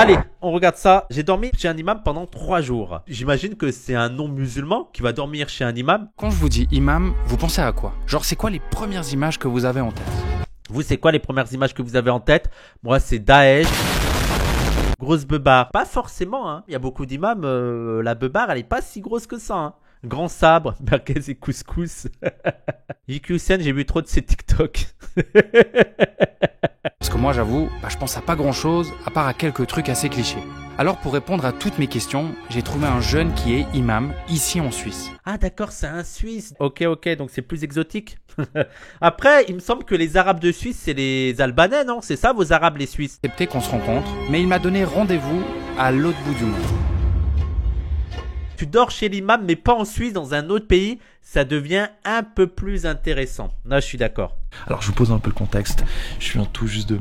Allez, on regarde ça. J'ai dormi chez un imam pendant 3 jours. J'imagine que c'est un non-musulman qui va dormir chez un imam. Quand je vous dis imam, vous pensez à quoi? Genre, c'est quoi les premières images que vous avez en tête? Vous, c'est quoi les premières images que vous avez en tête? Moi, c'est Daesh. Grosse beubare. Pas forcément, hein. Il y a beaucoup d'imams. La beubare, elle est pas si grosse que ça, hein. Grand sabre, merguez et couscous. JQ Hussein, j'ai vu trop de ses TikTok. Parce que moi, j'avoue, je pense à pas grand-chose, à part à quelques trucs assez clichés. Alors, pour répondre à toutes mes questions, j'ai trouvé un jeune qui est imam, ici en Suisse. Ah d'accord, c'est un Suisse. Ok, donc c'est plus exotique. Après, il me semble que les Arabes de Suisse, c'est les Albanais, non? C'est ça, vos Arabes, les Suisses? Accepté qu'on se rencontre, mais il m'a donné rendez-vous à l'autre bout du monde. Tu dors chez l'imam, mais pas en Suisse, dans un autre pays, ça devient un peu plus intéressant. Là, je suis d'accord. Alors, je vous pose un peu le contexte. Je viens tout juste de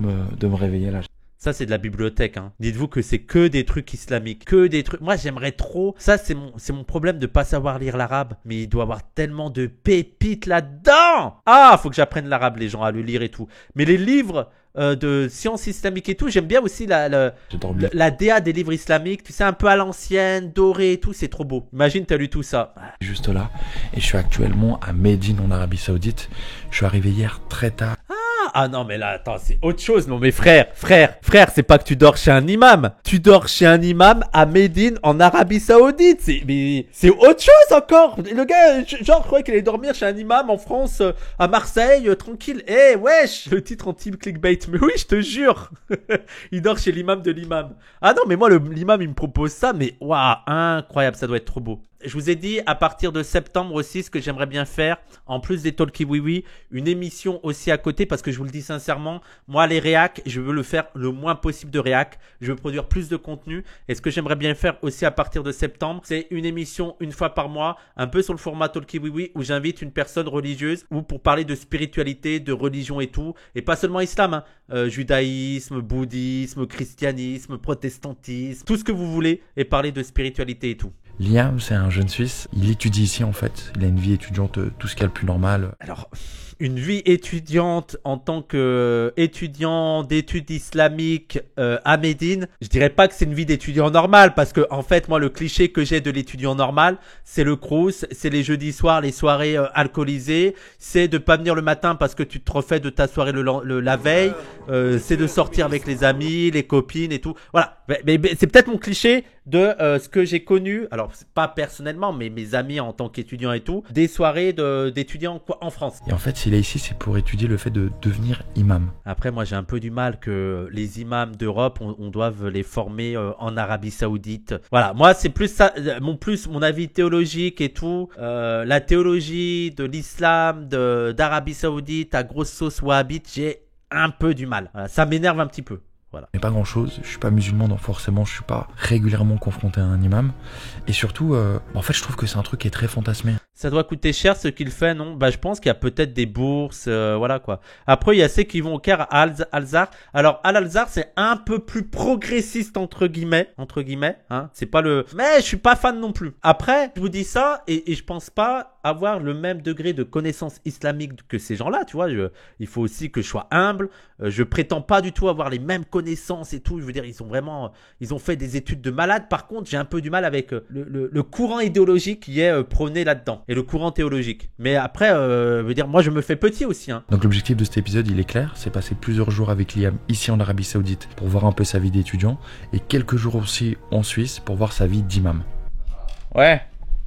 me réveiller là. Ça, c'est de la bibliothèque, hein. Dites-vous que c'est que des trucs islamiques. Que des trucs. Moi, j'aimerais trop. Ça, c'est mon problème de pas savoir lire l'arabe. Mais il doit y avoir tellement de pépites là-dedans. Ah, faut que j'apprenne l'arabe, les gens, à le lire et tout. Mais les livres de sciences islamiques et tout, j'aime bien aussi la DA des livres islamiques. Tu sais, un peu à l'ancienne, doré et tout. C'est trop beau. Imagine, t'as lu tout ça. Juste là. Et je suis actuellement à Médine, en Arabie Saoudite. Je suis arrivé hier très tard. Ah non mais là attends, c'est autre chose. Non mais frère, c'est pas que tu dors chez un imam. Tu dors chez un imam à Médine en Arabie Saoudite. C'est autre chose encore. Le gars, genre, je croyais qu'il allait dormir chez un imam en France, à Marseille, tranquille. Eh wesh, le titre anti-clickbait. Mais oui, je te jure. Il dort chez l'imam de l'imam. Ah non mais moi l'imam il me propose ça, mais waouh, incroyable, ça doit être trop beau. Je vous ai dit à partir de septembre aussi ce que j'aimerais bien faire, en plus des Talkie Oui Oui, une émission aussi à côté, parce que je vous le dis sincèrement, moi les réacs, je veux le faire le moins possible de réacs, je veux produire plus de contenu, et ce que j'aimerais bien faire aussi à partir de septembre, c'est une émission une fois par mois, un peu sur le format Talkie Oui Oui, où j'invite une personne religieuse, ou pour parler de spiritualité, de religion et tout, et pas seulement islam, hein, judaïsme, bouddhisme, christianisme, protestantisme, tout ce que vous voulez, et parler de spiritualité et tout. Liam, c'est un jeune Suisse. Il étudie ici en fait. Il a une vie étudiante, tout ce qu'il y a le plus normal. Alors, une vie étudiante en tant qu'étudiant d'études islamiques à Médine, je dirais pas que c'est une vie d'étudiant normal, parce que en fait, moi, le cliché que j'ai de l'étudiant normal, c'est le crous, c'est les jeudis soirs, les soirées alcoolisées, c'est de pas venir le matin parce que tu te refais de ta soirée la veille, c'est de sortir avec les amis, les copines et tout. Voilà, mais c'est peut-être mon cliché de ce que j'ai connu, alors pas personnellement, mais mes amis en tant qu'étudiants et tout, des soirées d'étudiants en France. Et en fait, s'il est ici, c'est pour étudier le fait de devenir imam. Après, moi, j'ai un peu du mal que les imams d'Europe, on doive les former en Arabie Saoudite. Voilà, moi, c'est plus ça, mon avis théologique et tout. La théologie de l'islam d'Arabie Saoudite à grosse sauce wahhabite, j'ai un peu du mal. Voilà, ça m'énerve un petit peu. Voilà. Mais pas grand chose, je suis pas musulman donc forcément je suis pas régulièrement confronté à un imam. Et surtout, en fait je trouve que c'est un truc qui est très fantasmé. Ça doit coûter cher ce qu'il fait, non? Bah je pense qu'il y a peut-être des bourses, voilà quoi. Après il y a ceux qui vont au Caire à Al-Azhar. Alors à Al-Azhar c'est un peu plus progressiste entre guillemets, hein. C'est pas le... Mais je suis pas fan non plus. Après je vous dis ça et je pense pas avoir le même degré de connaissance islamique que ces gens-là, tu vois. Il faut aussi que je sois humble. Je prétends pas du tout avoir les mêmes connaissances et tout. Je veux dire, ils ont fait des études de malade. Par contre, j'ai un peu du mal avec le courant idéologique qui est prôné là-dedans et le courant théologique. Mais après, je veux dire, moi, je me fais petit aussi, hein. Donc l'objectif de cet épisode, il est clair. C'est passer plusieurs jours avec Liam ici en Arabie Saoudite pour voir un peu sa vie d'étudiant et quelques jours aussi en Suisse pour voir sa vie d'imam. Ouais.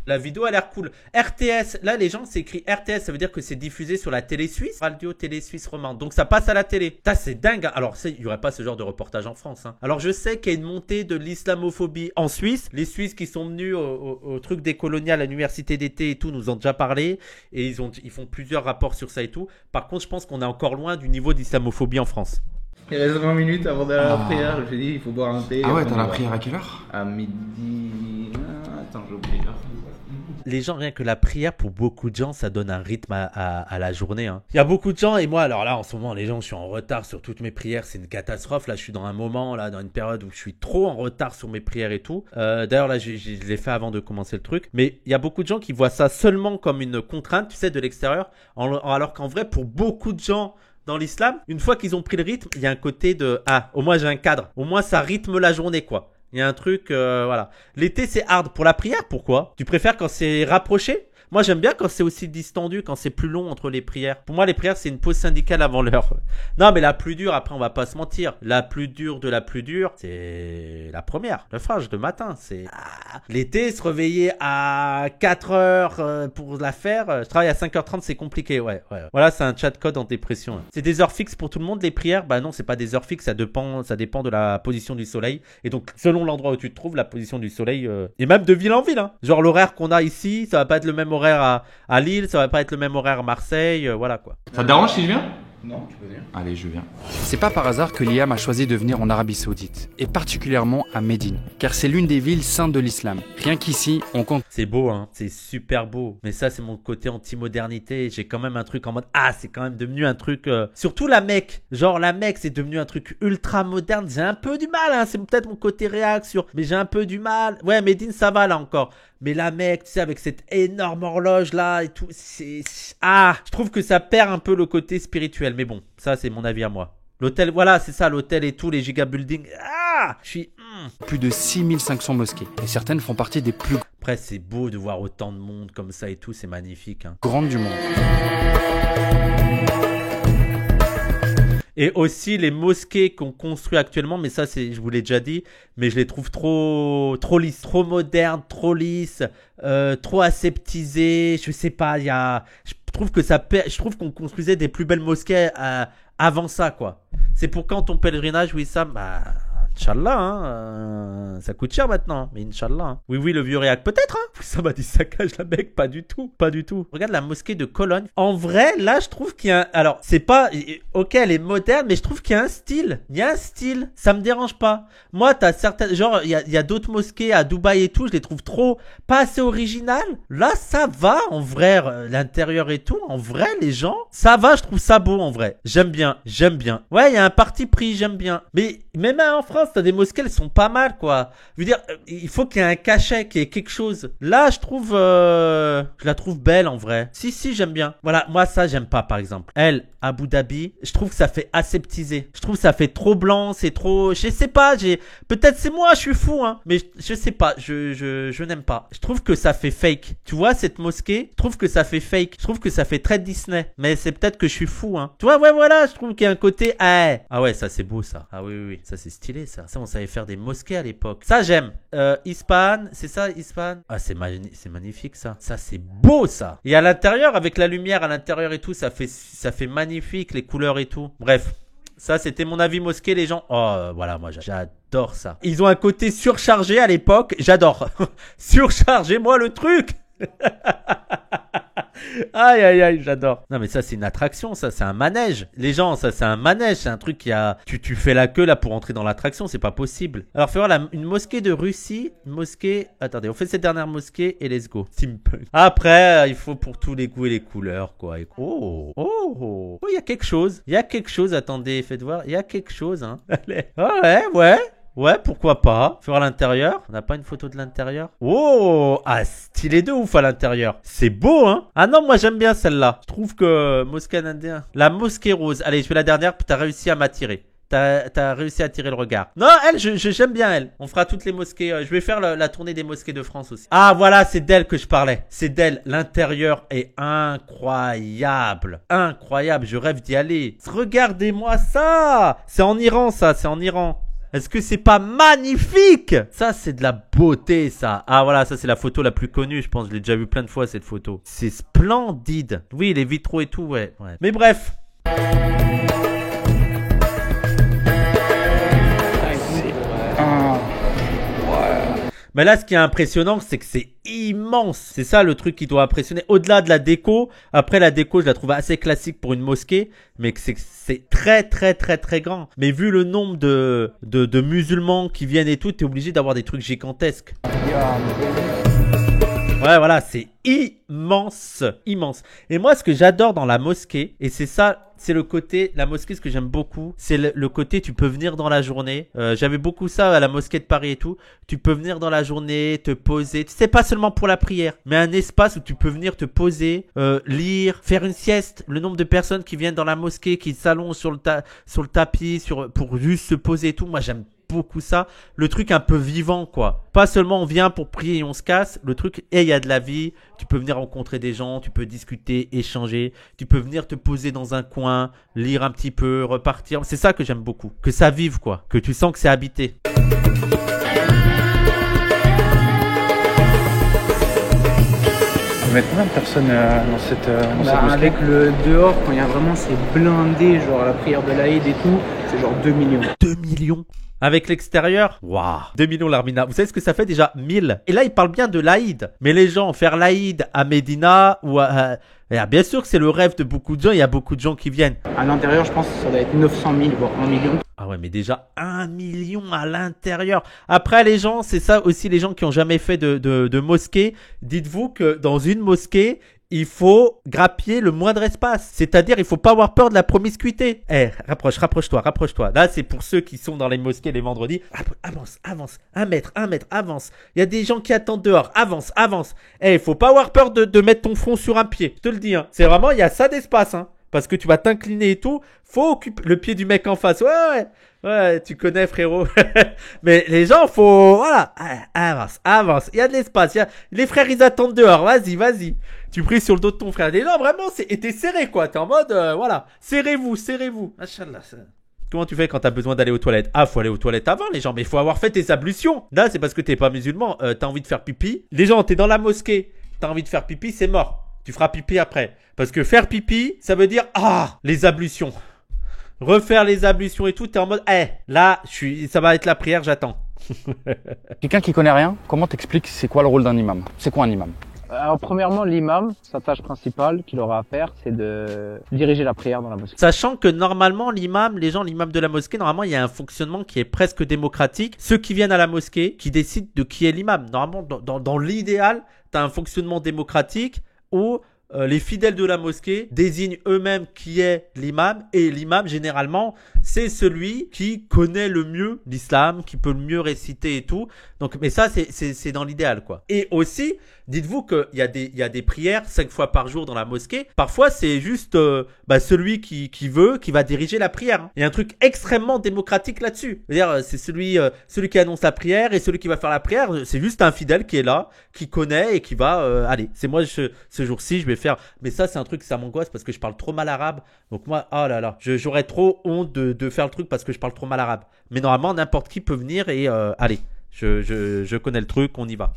La vidéo a l'air cool. RTS, là les gens c'est écrit RTS, ça veut dire que c'est diffusé sur la télé suisse, radio télé suisse romande. Donc ça passe à la télé. Ça c'est dingue. Alors il y aurait pas ce genre de reportage en France, hein. Alors je sais qu'il y a une montée de l'islamophobie en Suisse. Les Suisses qui sont venus au truc des coloniales à l'université d'été et tout nous ont déjà parlé et ils font plusieurs rapports sur ça et tout. Par contre je pense qu'on est encore loin du niveau d'islamophobie en France. Il reste 20 minutes avant d'aller à la prière. Je me suis dit, il faut boire un thé. Ah ouais, t'as la prière à quelle heure? À midi. Attends, j'ai oublié l'heure. Les gens, rien que la prière, pour beaucoup de gens, ça donne un rythme à la journée, hein. Il y a beaucoup de gens, et moi, alors là, en ce moment, les gens, je suis en retard sur toutes mes prières, c'est une catastrophe. Là, je suis dans un moment, là, dans une période où je suis trop en retard sur mes prières et tout. D'ailleurs, là, je l'ai fait avant de commencer le truc. Mais il y a beaucoup de gens qui voient ça seulement comme une contrainte, tu sais, de l'extérieur. Alors qu'en vrai, pour beaucoup de gens dans l'islam, une fois qu'ils ont pris le rythme, il y a un côté de ah, au moins j'ai un cadre, au moins ça rythme la journée quoi. Il y a un truc, voilà. L'été c'est hard pour la prière, pourquoi? Tu préfères quand c'est rapproché? Moi, j'aime bien quand c'est aussi distendu, quand c'est plus long entre les prières. Pour moi, les prières, c'est une pause syndicale avant l'heure. Non, mais la plus dure, après, on va pas se mentir. La plus dure de la plus dure, c'est la première. Le frage de matin, c'est... L'été, se réveiller à 4 heures pour la faire. Je travaille à 5h30, c'est compliqué, ouais. Voilà, c'est un chat code en dépression. C'est des heures fixes pour tout le monde, les prières? Bah non, c'est pas des heures fixes, ça dépend de la position du soleil. Et donc, selon l'endroit où tu te trouves, la position du soleil, et même de ville en ville, hein. Genre, l'horaire qu'on a ici, ça va pas être le même horaire à Lille, ça va pas être le même horaire à Marseille, voilà quoi. Ça te dérange si je viens? Non, tu peux venir. Allez, je viens. C'est pas par hasard que Liam a choisi de venir en Arabie Saoudite, et particulièrement à Médine, car c'est l'une des villes saintes de l'islam. Rien qu'ici, on compte. C'est beau, hein, c'est super beau. Mais ça, c'est mon côté anti-modernité. J'ai quand même un truc en mode ah, c'est quand même devenu un truc. Surtout la Mecque. Genre la Mecque, c'est devenu un truc ultra moderne. J'ai un peu du mal, hein. C'est peut-être mon côté réaction, mais j'ai un peu du mal. Ouais, Médine, ça va là encore. Mais la Mecque, tu sais, avec cette énorme horloge là et tout, je trouve que ça perd un peu le côté spirituel. Mais bon, ça c'est mon avis à moi. L'hôtel, voilà, c'est ça, l'hôtel et tout, les gigabuildings. Je suis... Plus de 6500 mosquées, et certaines font partie des plus Après, c'est beau de voir autant de monde comme ça et tout, c'est magnifique. Hein. grandes du monde. Et aussi les mosquées qu'on construit actuellement, mais ça c'est, je vous l'ai déjà dit, mais je les trouve trop lisses, trop modernes, trop lisses, trop aseptisées. Je sais pas, je trouve que je trouve qu'on construisait des plus belles mosquées avant ça quoi. C'est pour quand ton pèlerinage, Wissam, bah Inch'Allah, hein, ça coûte cher maintenant, mais Inch'Allah. Hein. Oui, le vieux réac, peut-être, hein. Ça m'a dit saccage la Mecque, pas du tout. Regarde la mosquée de Cologne. En vrai, là, je trouve qu'il y a alors, c'est pas, ok, elle est moderne, mais je trouve qu'il y a un style. Ça me dérange pas. Moi, t'as certaines, genre, il y a d'autres mosquées à Dubaï et tout, je les trouve pas assez originales. Là, ça va, en vrai, l'intérieur et tout, en vrai, les gens, ça va, je trouve ça beau, en vrai. J'aime bien. Ouais, il y a un parti pris, j'aime bien. Mais, même en France, t'as des mosquées, elles sont pas mal, quoi. Je veux dire, il faut qu'il y ait un cachet, qu'il y ait quelque chose. Là, je la trouve belle, en vrai. Si, j'aime bien. Voilà, moi, ça, j'aime pas, par exemple. Elle, Abu Dhabi, je trouve que ça fait aseptisé. Je trouve que ça fait trop blanc, c'est trop... Je sais pas, peut-être c'est moi, je suis fou, hein. Mais je sais pas, je n'aime pas. Je trouve que ça fait fake. Tu vois, cette mosquée, je trouve que ça fait fake. Je trouve que ça fait très Disney. Mais c'est peut-être que je suis fou, hein. Tu vois, ouais, voilà, je trouve qu'il y a un côté... Ah ouais, ça, c'est beau, ça. Ah oui. Ça, c'est stylé, ça. Ça, on savait faire des mosquées à l'époque. Ça, j'aime. Ispahan, c'est ça, Ispahan? Ah, c'est magnifique, ça. Ça, c'est beau, ça. Et à l'intérieur, avec la lumière à l'intérieur et tout, ça fait magnifique, les couleurs et tout. Bref. Ça, c'était mon avis mosquée, les gens. Oh, voilà, moi, j'adore ça. Ils ont un côté surchargé à l'époque. J'adore. Surchargez-moi le truc. Aïe, j'adore. Non, mais ça, c'est une attraction, ça, c'est un manège. Les gens, ça, c'est un manège, c'est un truc qui a... Tu fais la queue, là, pour entrer dans l'attraction, c'est pas possible. Alors, fais voir une mosquée de Russie, une mosquée... Attendez, on fait cette dernière mosquée et let's go. Steampunk. Après, il faut pour tous les goûts et les couleurs, quoi. Oh, il y a quelque chose, attendez, faites voir, il y a quelque chose, hein. Allez. Ouais, pourquoi pas. Faire à l'intérieur. On n'a pas une photo de l'intérieur. Oh, stylé de ouf à l'intérieur. C'est beau, hein. Ah non, moi j'aime bien celle-là. Je trouve que mosquée indien. La mosquée rose. Allez, je fais la dernière. T'as réussi à m'attirer. T'as réussi à attirer le regard. Non, elle, j'aime bien elle. On fera toutes les mosquées. Je vais faire la tournée des mosquées de France aussi. Ah, voilà, c'est d'elle que je parlais. C'est d'elle. L'intérieur est incroyable. Je rêve d'y aller. Regardez-moi ça. C'est en Iran, ça. Est-ce que c'est pas magnifique? Ça, c'est de la beauté, ça. Ah, voilà, ça, c'est la photo la plus connue, je pense. Je l'ai déjà vu plein de fois, cette photo. C'est splendide. Oui, les vitraux et tout, ouais. Mais bref. Mais là, ce qui est impressionnant, c'est que c'est immense. C'est ça le truc qui doit impressionner. Au-delà de la déco, après la déco, je la trouve assez classique pour une mosquée, mais que c'est très grand. Mais vu le nombre de musulmans qui viennent et tout, t'es obligé d'avoir des trucs gigantesques. Ouais, voilà, c'est immense, immense. Et moi, ce que j'adore dans la mosquée, et c'est ça, c'est le côté, la mosquée, ce que j'aime beaucoup, c'est le côté, tu peux venir dans la journée. J'avais beaucoup ça à la mosquée de Paris et tout. Tu peux venir dans la journée, te poser. C'est pas seulement pour la prière, mais un espace où tu peux venir te poser, lire, faire une sieste. Le nombre de personnes qui viennent dans la mosquée, qui s'allongent sur le tapis, pour juste se poser et tout. Moi, j'aime beaucoup ça, le truc un peu vivant quoi, pas seulement on vient pour prier et on se casse, le truc et il y a de la vie, tu peux venir rencontrer des gens, tu peux discuter, échanger, tu peux venir te poser dans un coin, lire un petit peu, repartir, c'est ça que j'aime beaucoup, que ça vive quoi, que tu sens que c'est habité. Vous mettez combien de personnes dans cette mosquée? Avec le dehors, quand il y a vraiment c'est blindé, genre la prière de l'Aïd et tout, c'est genre 2 millions. 2 millions avec l'extérieur, waouh, 2 millions l'Armina. Vous savez ce que ça fait déjà? 1000. Et là, il parle bien de l'Aïd. Mais les gens, faire l'Aïd à Médina ou à... bien sûr que c'est le rêve de beaucoup de gens. Il y a beaucoup de gens qui viennent. À l'intérieur, je pense que ça doit être 900 000, voire 1 million. Ah ouais, mais déjà 1 million à l'intérieur. Après, les gens, c'est ça aussi, les gens qui ont jamais fait de mosquée. Dites-vous que dans une mosquée, il faut grappiller le moindre espace. C'est-à-dire, il faut pas avoir peur de la promiscuité. Rapproche-toi. Là, c'est pour ceux qui sont dans les mosquées les vendredis. Avance. 1 mètre, avance. Il y a des gens qui attendent dehors. Avance. Il faut pas avoir peur de mettre ton front sur un pied. Je te le dis, hein. C'est vraiment, il y a ça d'espace, hein. Parce que tu vas t'incliner et tout. Faut occuper le pied du mec en face. Ouais, tu connais, frérot. Mais les gens, voilà. Avance. Il y a de l'espace. Les frères, ils attendent dehors. Vas-y. Tu pries sur le dos de ton frère. Les gens, vraiment, et t'es serré, quoi. T'es en mode, voilà. Serrez-vous. Machallah. Comment tu fais quand t'as besoin d'aller aux toilettes? Faut aller aux toilettes avant, les gens. Mais il faut avoir fait tes ablutions. Là, c'est parce que t'es pas musulman. T'as envie de faire pipi. Les gens, t'es dans la mosquée. T'as envie de faire pipi, c'est mort. Tu feras pipi après. Parce que faire pipi, ça veut dire, les ablutions. Refaire les ablutions et tout, t'es en mode, là, ça va être la prière, j'attends. Quelqu'un qui connaît rien, comment t'expliques c'est quoi le rôle d'un imam? C'est quoi un imam? Alors premièrement, l'imam, sa tâche principale qu'il aura à faire, c'est de diriger la prière dans la mosquée. Sachant que normalement, l'imam de la mosquée, normalement, il y a un fonctionnement qui est presque démocratique. Ceux qui viennent à la mosquée, qui décident de qui est l'imam. Normalement, dans l'idéal, t'as un fonctionnement démocratique où les fidèles de la mosquée désignent eux-mêmes qui est l'imam, et l'imam généralement c'est celui qui connaît le mieux l'islam, qui peut le mieux réciter et tout. Donc, mais ça c'est dans l'idéal quoi. Et aussi, dites-vous qu'il y a des prières 5 fois par jour dans la mosquée. Parfois c'est juste celui qui va diriger la prière. Il y a un truc extrêmement démocratique là-dessus. C'est-à-dire c'est celui qui annonce la prière et celui qui va faire la prière. C'est juste un fidèle qui est là, qui connaît et qui va allez, c'est moi ce jour-ci je vais faire. Mais ça c'est un truc, ça m'angoisse parce que je parle trop mal arabe. Donc moi, oh là là, j'aurais trop honte de faire le truc parce que je parle trop mal arabe. Mais normalement n'importe qui peut venir et allez, je connais le truc, on y va.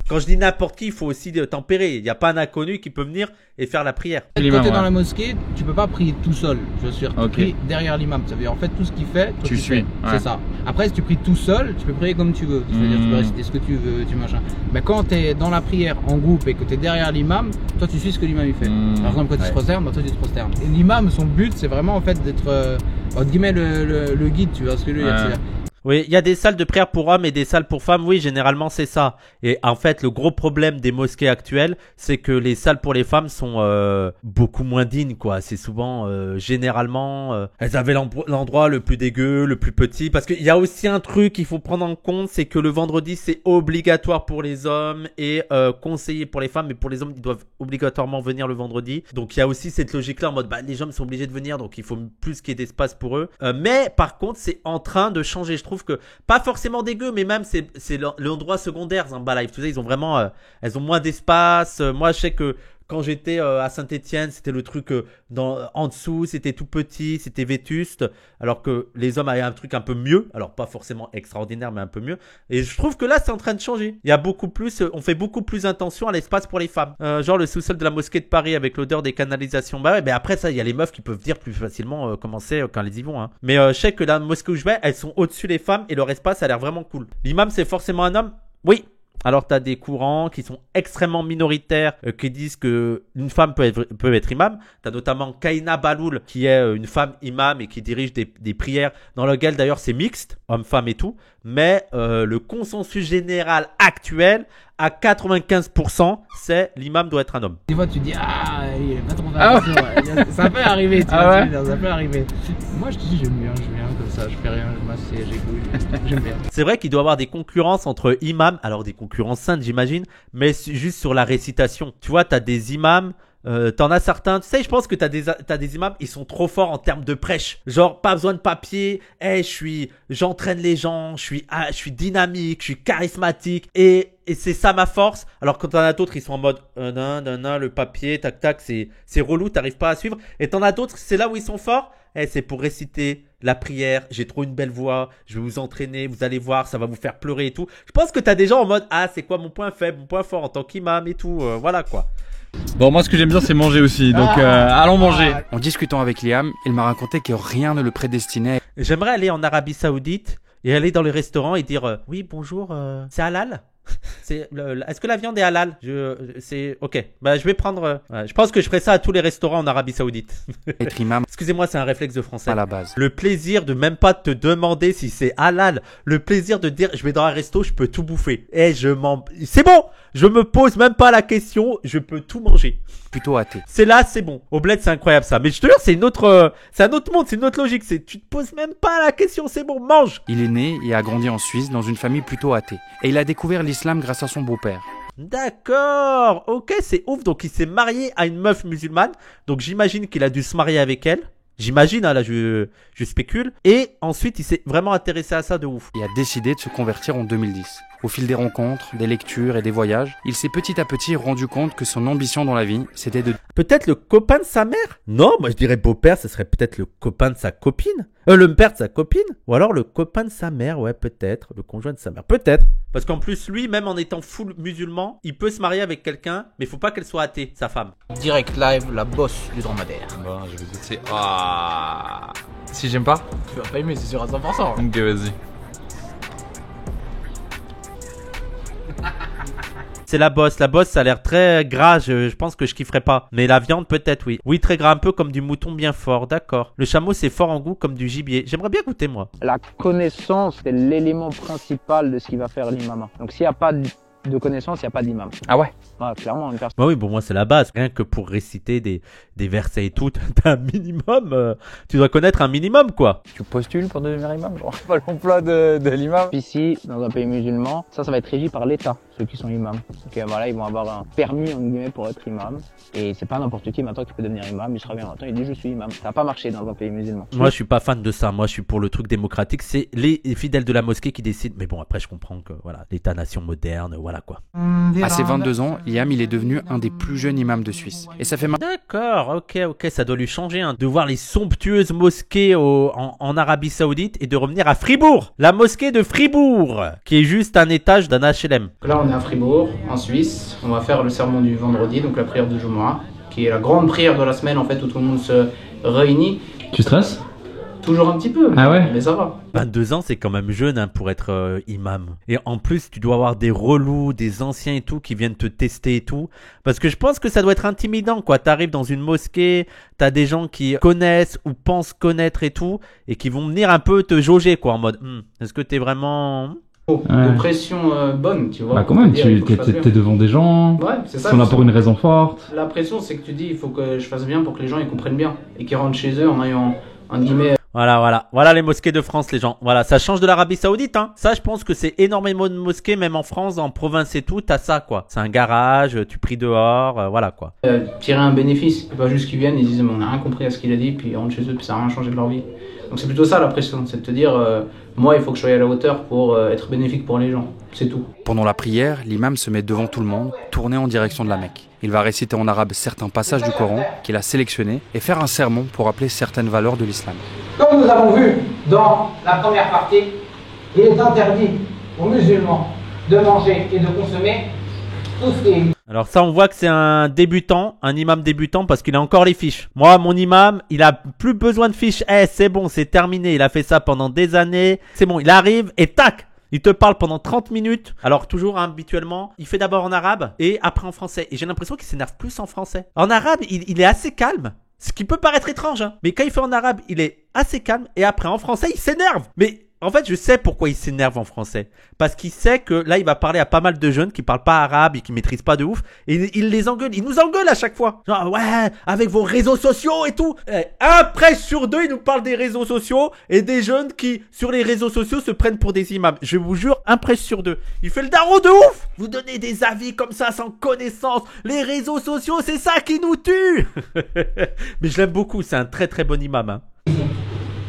Quand je dis n'importe qui, il faut aussi tempérer. Il n'y a pas un inconnu qui peut venir et faire la prière. Quand tu es dans la mosquée, tu peux pas prier tout seul. Je veux dire, tu pries derrière l'imam. Ça veut dire en fait tout ce qu'il fait, toi, tu suis. Ouais. C'est ça. Après, si tu pries tout seul, tu peux prier comme tu veux. C'est-à-dire tu peux réciter ce que tu veux, tu machin. Mais quand tu es dans la prière en groupe et que tu es derrière l'imam, toi tu suis ce que l'imam il fait. Par exemple, quand tu te prosternes, toi tu te prosternes. Et l'imam, son but, c'est vraiment en fait d'être entre guillemets le guide. Tu vois ce que lui dire. Oui, il y a des salles de prière pour hommes et des salles pour femmes. Oui, généralement, c'est ça. Et en fait, le gros problème des mosquées actuelles, c'est que les salles pour les femmes sont beaucoup moins dignes, quoi. C'est souvent, généralement, elles avaient l'endroit le plus dégueu, le plus petit. Parce qu'il y a aussi un truc qu'il faut prendre en compte, c'est que le vendredi, c'est obligatoire pour les hommes et conseillé pour les femmes. Mais pour les hommes, ils doivent obligatoirement venir le vendredi. Donc, il y a aussi cette logique-là en mode, les hommes sont obligés de venir, donc il faut plus qu'il y ait d'espace pour eux. Mais par contre, c'est en train de changer, je trouve que pas forcément dégueu, mais même c'est l'endroit secondaire Zamba Life. Tout ça, ils ont vraiment elles ont moins d'espace. Moi je sais que quand j'étais à Saint-Étienne, c'était le truc en dessous, c'était tout petit, c'était vétuste, alors que les hommes avaient un truc un peu mieux, alors pas forcément extraordinaire, mais un peu mieux. Et je trouve que là, c'est en train de changer. Il y a beaucoup plus, on fait beaucoup plus attention à l'espace pour les femmes. Genre le sous-sol de la mosquée de Paris avec l'odeur des canalisations. Bah ouais, mais après ça, il y a les meufs qui peuvent dire plus facilement comment c'est quand elles y vont. Hein. Mais je sais que la mosquée où je vais, elles sont au-dessus les femmes et leur espace a l'air vraiment cool. L'imam, c'est forcément un homme? Oui. Alors t'as des courants qui sont extrêmement minoritaires qui disent que une femme peut être imam. T'as notamment Kaina Baloul qui est une femme imam et qui dirige des prières dans lequel d'ailleurs c'est mixte, homme-femme et tout. mais le consensus général actuel, à 95%, c'est l'imam doit être un homme. Des fois, tu dis, il est pas trop attention. Ça peut arriver, ça peut arriver. Moi, je te dis, j'aime bien comme ça, je fais rien, je m'assieds, j'écoute, j'aime bien. C'est vrai qu'il doit y avoir des concurrences entre imams, alors des concurrences saintes, j'imagine, mais juste sur la récitation. Tu vois, t'as des imams. T'en as certains, tu sais, je pense que t'as des imams, ils sont trop forts en termes de prêche. Genre, pas besoin de papier. J'entraîne les gens, je suis dynamique, je suis charismatique et c'est ça ma force. Alors quand t'en as d'autres, ils sont en mode, le papier, tac, tac, c'est relou, t'arrives pas à suivre. Et t'en as d'autres, c'est là où ils sont forts. C'est pour réciter la prière, j'ai trop une belle voix, je vais vous entraîner, vous allez voir, ça va vous faire pleurer et tout. Je pense que t'as des gens en mode, c'est quoi mon point faible, mon point fort en tant qu'imam et tout, voilà quoi. Bon, moi ce que j'aime bien c'est manger aussi, donc allons manger. En discutant avec Liam, il m'a raconté que rien ne le prédestinait. J'aimerais aller en Arabie Saoudite et aller dans les restaurants et dire oui bonjour, c'est halal. Est-ce que la viande est halal? Ok. Bah, je vais prendre. Je pense que je ferai ça à tous les restaurants en Arabie Saoudite. Être imam. Excusez-moi, c'est un réflexe de français. À la base. Le plaisir de même pas te demander si c'est halal. Le plaisir de dire, je vais dans un resto, je peux tout bouffer. C'est bon. Je me pose même pas la question, je peux tout manger. Plutôt athée. C'est là, c'est bon. Au bled, c'est incroyable ça. Mais je te jure, c'est un autre monde, c'est une autre logique. Tu te poses même pas la question, c'est bon, mange. Il est né et a grandi en Suisse dans une famille plutôt athée. Et il a découvert l'islam grâce à son beau-père. D'accord. Ok, c'est ouf. Donc, il s'est marié à une meuf musulmane. Donc, j'imagine qu'il a dû se marier avec elle. J'imagine, là, je spécule. Et ensuite, il s'est vraiment intéressé à ça de ouf. Il a décidé de se convertir en 2010. Au fil des rencontres, des lectures et des voyages, il s'est petit à petit rendu compte que son ambition dans la vie, c'était de... Peut-être le copain de sa mère? Non, moi je dirais beau-père, ce serait peut-être le copain de sa copine. Le père de sa copine? Ou alors le copain de sa mère, ouais, peut-être. Le conjoint de sa mère, peut-être. Parce qu'en plus, lui, même en étant full musulman, il peut se marier avec quelqu'un, mais il faut pas qu'elle soit athée, sa femme. Direct live, la bosse du dromadaire. Bon, je vais essayer. Si j'aime pas? Tu vas pas aimer, c'est sûr à 100%. Ok, vas-y. C'est la bosse, ça a l'air très gras, je pense que je kifferais pas. Mais la viande peut-être oui. Oui, très gras, un peu comme du mouton bien fort, d'accord. Le chameau c'est fort en goût comme du gibier. J'aimerais bien goûter moi. La connaissance c'est l'élément principal de ce qui va faire l'imam. Donc s'il n'y a pas de connaissance, il n'y a pas d'imam. Ah ouais? Ouais, clairement. Une personne... Bah oui, bon moi c'est la base. Rien que pour réciter des versets et tout, t'as un minimum, tu dois connaître un minimum quoi. Tu postules pour devenir imam, genre pas l'emploi de l'imam. Ici, dans un pays musulman, ça va être régi par l'État, ceux qui sont imams. Donc voilà, ils vont avoir un permis entre guillemets pour être imam. Et c'est pas n'importe qui maintenant qui peut devenir imam. Il se revient longtemps, il dit je suis imam. Ça n'a pas marché dans un pays musulman. Moi je suis pas fan de ça. Moi je suis pour le truc démocratique. C'est les fidèles de la mosquée qui décident. Mais bon après je comprends que voilà, l'État-nation moderne, voilà quoi. À ses 22 ans, Liam il est devenu un des plus jeunes imams de Suisse. Et ça fait maintenant... D'accord, ok, ça doit lui changer hein, de voir les somptueuses mosquées en Arabie Saoudite et de revenir à Fribourg, la mosquée de Fribourg, qui est juste un étage d'un HLM. Là on est à Fribourg, en Suisse, on va faire le sermon du vendredi, donc la prière de Jumu'ah, qui est la grande prière de la semaine en fait où tout le monde se réunit. Tu stresses? Toujours un petit peu, ah ouais, mais ça va. 22 ans, c'est quand même jeune hein, pour être imam. Et en plus, tu dois avoir des relous, des anciens et tout qui viennent te tester et tout. Parce que je pense que ça doit être intimidant, quoi. T'arrives dans une mosquée, t'as des gens qui connaissent ou pensent connaître et tout, et qui vont venir un peu te jauger, quoi, en mode, est-ce que t'es vraiment... De pression bonne, tu vois. Bah quand même, t'es devant des gens, ouais, c'est ça, sont là pour une raison forte. La pression, c'est que tu dis, il faut que je fasse bien pour que les gens ils comprennent bien. Et qu'ils rentrent chez eux en ayant, en guillemets... Voilà les mosquées de France les gens. Voilà, ça change de l'Arabie Saoudite hein. Ça je pense que c'est énormément de mosquées même en France, en province et tout, t'as ça quoi. C'est un garage, tu pries dehors, voilà quoi. Tirer un bénéfice, c'est pas juste qu'ils viennent, ils disent mais on n'a rien compris à ce qu'il a dit, puis ils rentrent chez eux, puis ça n'a rien changé de leur vie. Donc c'est plutôt ça la pression, c'est de te dire moi il faut que je sois à la hauteur pour être bénéfique pour les gens, c'est tout. Pendant la prière, l'imam se met devant tout le monde, tourné en direction de la Mecque. Il va réciter en arabe certains passages du Coran qu'il a sélectionnés et faire un sermon pour rappeler certaines valeurs de l'islam. Comme nous avons vu dans la première partie, il est interdit aux musulmans de manger et de consommer tout ce qui est... Alors ça on voit que c'est un débutant, un imam débutant parce qu'il a encore les fiches. Moi mon imam il a plus besoin de fiches, c'est bon c'est terminé, il a fait ça pendant des années, c'est bon il arrive et tac, il te parle pendant 30 minutes. Alors toujours hein, habituellement, il fait d'abord en arabe et après en français. Et j'ai l'impression qu'il s'énerve plus en français. En arabe il est assez calme, ce qui peut paraître étrange hein. Mais quand il fait en arabe il est assez calme et après en français il s'énerve. Mais En fait, je sais pourquoi il s'énerve en français. Parce qu'il sait que là, il va parler à pas mal de jeunes qui parlent pas arabe et qui maîtrisent pas de ouf. Et il les engueule. Il nous engueule à chaque fois. Genre, ouais, avec vos réseaux sociaux et tout. Un prêche sur deux, il nous parle des réseaux sociaux et des jeunes qui, sur les réseaux sociaux, se prennent pour des imams. Je vous jure, un prêche sur deux. Il fait le daron de ouf. Vous donnez des avis comme ça sans connaissance. Les réseaux sociaux, c'est ça qui nous tue. Mais je l'aime beaucoup. C'est un très très bon imam. Hein.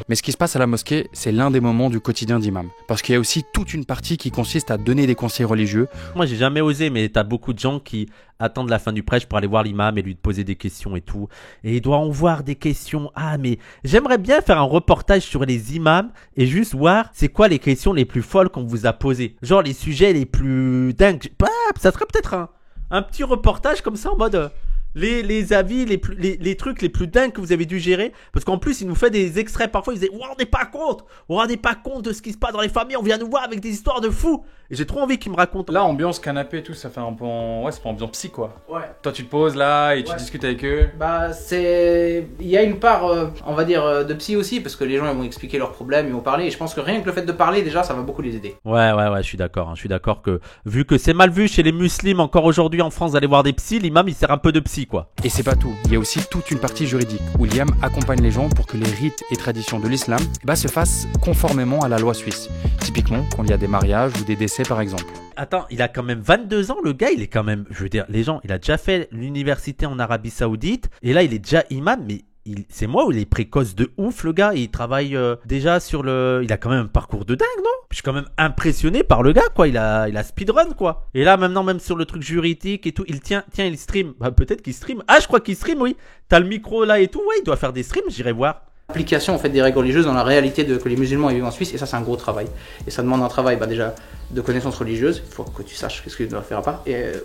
Mais ce qui se passe à la mosquée, c'est l'un des moments du quotidien d'imam. Parce qu'il y a aussi toute une partie qui consiste à donner des conseils religieux. Moi, j'ai jamais osé, mais t'as beaucoup de gens qui attendent la fin du prêche pour aller voir l'imam et lui poser des questions et tout. Et il doit en voir des questions. Ah, mais j'aimerais bien faire un reportage sur les imams et juste voir c'est quoi les questions les plus folles qu'on vous a posées. Genre les sujets les plus dingues. Bah, ça serait peut-être un petit reportage comme ça en mode... Les avis, les trucs les plus dingues que vous avez dû gérer. Parce qu'en plus, il nous fait des extraits parfois. Il disait, on n'est pas compte. On rendait pas compte de ce qui se passe dans les familles. On vient nous voir avec des histoires de fous. Et j'ai trop envie qu'il me raconte. Là, ambiance canapé et tout, ça fait un peu ouais, c'est pas ambiance psy quoi. Ouais. Toi, tu te poses là et tu discutes avec eux. Bah, il y a une part, on va dire, de psy aussi, parce que les gens ils vont expliquer leurs problèmes, ils vont parler. Et je pense que rien que le fait de parler, déjà, ça va beaucoup les aider. Ouais, je suis d'accord. Je suis d'accord que, vu que c'est mal vu chez les musulmans encore aujourd'hui en France d'aller voir des psys, l'imam il sert un peu de psy quoi. Et c'est pas tout. Il y a aussi toute une partie juridique où l'imam accompagne les gens pour que les rites et traditions de l'islam se fassent conformément à la loi suisse. Typiquement, quand il y a des mariages ou des décès par exemple. Attends, il a quand même 22 ans, le gars, il est quand même, je veux dire, les gens, il a déjà fait l'université en Arabie Saoudite, et là, il est déjà imam, mais c'est moi où il est précoce de ouf, le gars, il travaille déjà sur il a quand même un parcours de dingue, non? Je suis quand même impressionné par le gars, quoi, il a speedrun, quoi. Et là, maintenant, même sur le truc juridique et tout, il stream, bah peut-être qu'il stream, ah, je crois qu'il stream, oui, t'as le micro là et tout, ouais, il doit faire des streams, j'irai voir. Application en fait des règles religieuses dans la réalité que les musulmans vivent en Suisse, et ça c'est un gros travail. Et ça demande un travail déjà de connaissances religieuses, il faut que tu saches ce que tu dois faire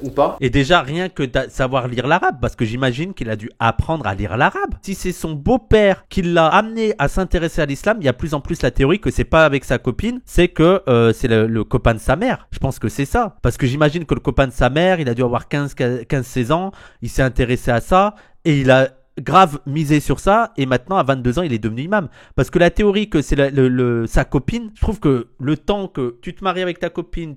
ou pas. Et déjà rien que de savoir lire l'arabe, parce que j'imagine qu'il a dû apprendre à lire l'arabe. Si c'est son beau-père qui l'a amené à s'intéresser à l'islam, il y a plus en plus la théorie que c'est pas avec sa copine, c'est que c'est le copain de sa mère. Je pense que c'est ça. Parce que j'imagine que le copain de sa mère, il a dû avoir 15-16 ans, il s'est intéressé à ça, et il a grave misé sur ça, et maintenant à 22 ans il est devenu imam. Parce que la théorie que c'est sa copine, je trouve que le temps que tu te maries avec ta copine,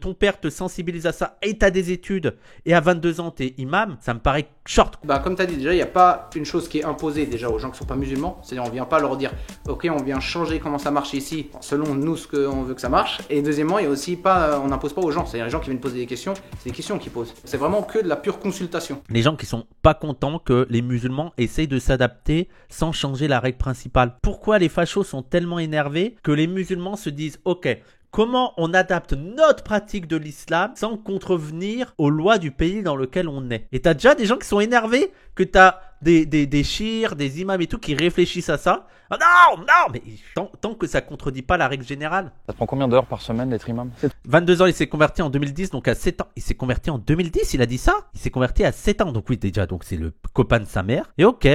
ton père te sensibilise à ça, et t'as des études, et à 22 ans t'es imam, ça me paraît short. Bah comme t'as dit déjà, il n'y a pas une chose qui est imposée déjà aux gens qui sont pas musulmans, c'est-à-dire on vient pas leur dire ok on vient changer comment ça marche ici selon nous ce qu'on veut que ça marche, et deuxièmement il y a aussi pas, on n'impose pas aux gens, c'est-à-dire les gens qui viennent poser des questions, c'est des questions qu'ils posent, c'est vraiment que de la pure consultation. Les gens qui sont pas contents que les musulmans essayent de s'adapter sans changer la règle principale. Pourquoi les fachos sont tellement énervés que les musulmans se disent ok, comment on adapte notre pratique de l'islam sans contrevenir aux lois du pays dans lequel on est. Et t'as déjà des gens qui sont énervés que t'as des chiites, des imams et tout qui réfléchissent à ça. Oh non, mais tant que ça contredit pas la règle générale. Ça te prend combien d'heures par semaine d'être imam? 22 ans, il s'est converti en 2010, donc à 7 ans. Il s'est converti en 2010, il a dit ça? Il s'est converti à 7 ans, donc oui déjà, donc c'est le copain de sa mère. Et ok,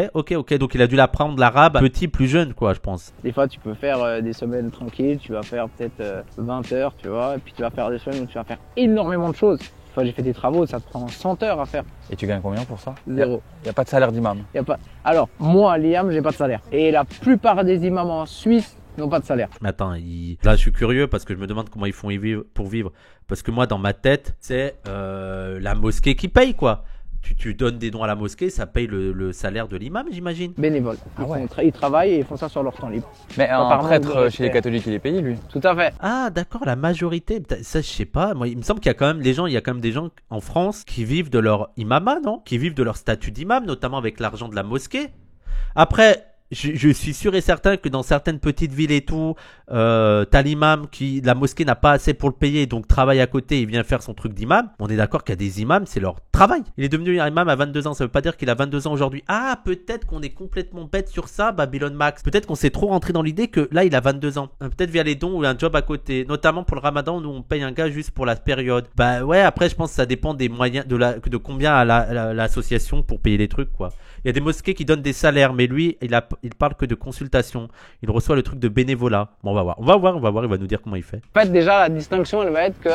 donc il a dû l'apprendre l'arabe petit, plus jeune quoi, je pense. Des fois tu peux faire des semaines tranquilles, tu vas faire peut-être 20 heures, tu vois, et puis tu vas faire des semaines où tu vas faire énormément de choses. J'ai fait des travaux, ça te prend 100 heures à faire. Et tu gagnes combien pour ça? 0. Il n'y a pas de salaire d'imam? Alors, moi, l'imam, j'ai pas de salaire. Et la plupart des imams en Suisse n'ont pas de salaire. Mais attends, là je suis curieux parce que je me demande comment ils font pour vivre. Parce que moi, dans ma tête, c'est la mosquée qui paye quoi. Tu donnes des dons à la mosquée, ça paye le salaire de l'imam, j'imagine. Bénévole. Ils travaillent et ils font ça sur leur temps libre. Mais un prêtre chez les catholiques, il est payé, lui? Tout à fait. Ah, d'accord, la majorité. Ça, je sais pas. Moi, il me semble qu'il y a quand même il y a quand même des gens en France qui vivent de leur imama, non? Qui vivent de leur statut d'imam, notamment avec l'argent de la mosquée. Après, je suis sûr et certain que dans certaines petites villes et tout, t'as l'imam la mosquée n'a pas assez pour le payer, donc travaille à côté, il vient faire son truc d'imam. On est d'accord qu'il y a des imams, c'est leur travail. Il est devenu un imam à 22 ans, ça veut pas dire qu'il a 22 ans aujourd'hui. Ah, peut-être qu'on est complètement bête sur ça, Babylon Max. Peut-être qu'on s'est trop rentré dans l'idée que là, il a 22 ans. Peut-être via les dons ou un job à côté. Notamment pour le ramadan, où on paye un gars juste pour la période. Bah ouais, après, je pense que ça dépend des moyens, de combien a l'association pour payer les trucs, quoi. Il y a des mosquées qui donnent des salaires, mais lui, il parle que de consultation. Il reçoit le truc de bénévolat. Bon, on va voir, il va nous dire comment il fait. En fait, déjà, la distinction, elle va être que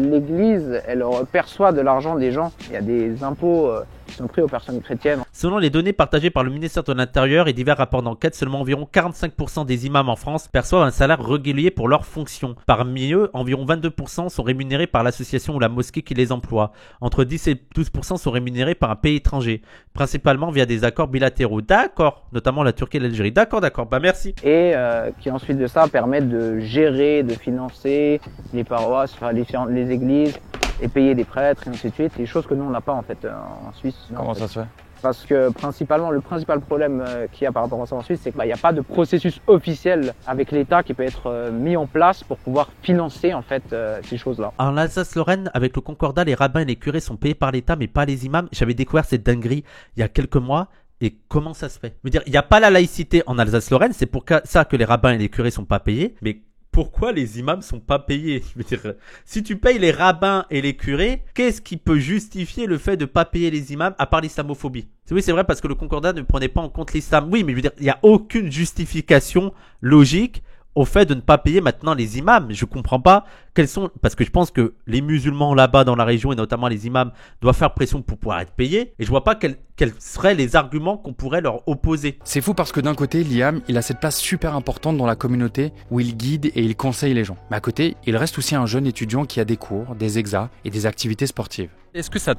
l'église, elle perçoit de l'argent des gens. Il y a des impôts qui sont pris aux personnes chrétiennes. Selon les données partagées par le ministère de l'Intérieur et divers rapports d'enquête, seulement environ 45% des imams en France perçoivent un salaire régulier pour leurs fonctions. Parmi eux, environ 22% sont rémunérés par l'association ou la mosquée qui les emploie. Entre 10 et 12% sont rémunérés par un pays étranger, principalement via des accords bilatéraux. D'accord, notamment la Turquie et l'Algérie. D'accord, bah merci. Et qui ensuite de ça permettent de gérer, de financer les paroisses, enfin, les églises, et payer des prêtres, et ainsi de suite. Les choses que nous, on n'a pas en fait en Suisse. Comment ça se fait? Parce que le principal problème qu'il y a par rapport à ça en Suisse, c'est qu'il n'y a pas de processus officiel avec l'État qui peut être mis en place pour pouvoir financer en fait ces choses-là. En Alsace-Lorraine, avec le Concordat, les rabbins et les curés sont payés par l'État, mais pas les imams. J'avais découvert cette dinguerie il y a quelques mois. Et comment ça se fait? Je veux dire, il n'y a pas la laïcité en Alsace-Lorraine, c'est pour ça que les rabbins et les curés sont pas payés, mais pourquoi les imams sont pas payés? Je veux dire, si tu payes les rabbins et les curés, qu'est-ce qui peut justifier le fait de pas payer les imams à part l'islamophobie? Oui, c'est vrai parce que le Concordat ne prenait pas en compte l'islam. Oui, mais je veux dire, il n'y a aucune justification logique au fait de ne pas payer maintenant les imams. Je comprends pas quels sont, parce que je pense que les musulmans là-bas dans la région et notamment les imams doivent faire pression pour pouvoir être payés, et je vois pas quels seraient les arguments qu'on pourrait leur opposer. C'est fou parce que d'un côté, Liam, il a cette place super importante dans la communauté où il guide et il conseille les gens. Mais à côté, il reste aussi un jeune étudiant qui a des cours, des exas et des activités sportives. Est-ce que ça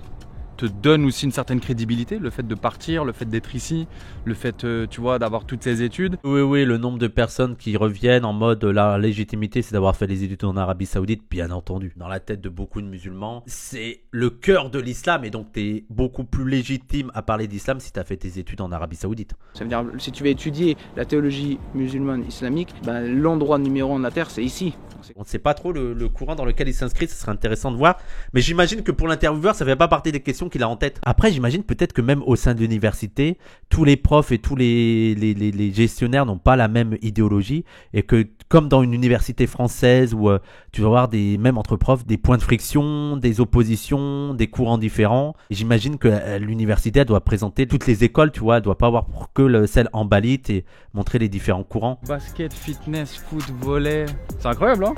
te donne aussi une certaine crédibilité, le fait de partir, le fait d'être ici, le fait, tu vois, d'avoir toutes ces études? Oui, le nombre de personnes qui reviennent en mode la légitimité, c'est d'avoir fait les études en Arabie Saoudite, bien entendu. Dans la tête de beaucoup de musulmans, c'est le cœur de l'islam et donc t'es beaucoup plus légitime à parler d'islam si t'as fait tes études en Arabie Saoudite. Ça veut dire, si tu veux étudier la théologie musulmane islamique, l'endroit numéro 1 de la terre, c'est ici. On ne sait pas trop le courant dans lequel il s'inscrit, ce serait intéressant de voir. Mais j'imagine que pour l'intervieweur, ça ne fait pas partie des questions qu'il a en tête. Après, j'imagine peut-être que même au sein de l'université, tous les profs et tous les gestionnaires n'ont pas la même idéologie. Et que comme dans une université française où tu vas avoir même entre profs des points de friction, des oppositions, des courants différents. Et j'imagine que l'université elle doit présenter toutes les écoles, tu vois. Elle ne doit pas avoir que celle en balite et montrer les différents courants. Basket, fitness, foot, volley. C'est incroyable, hein?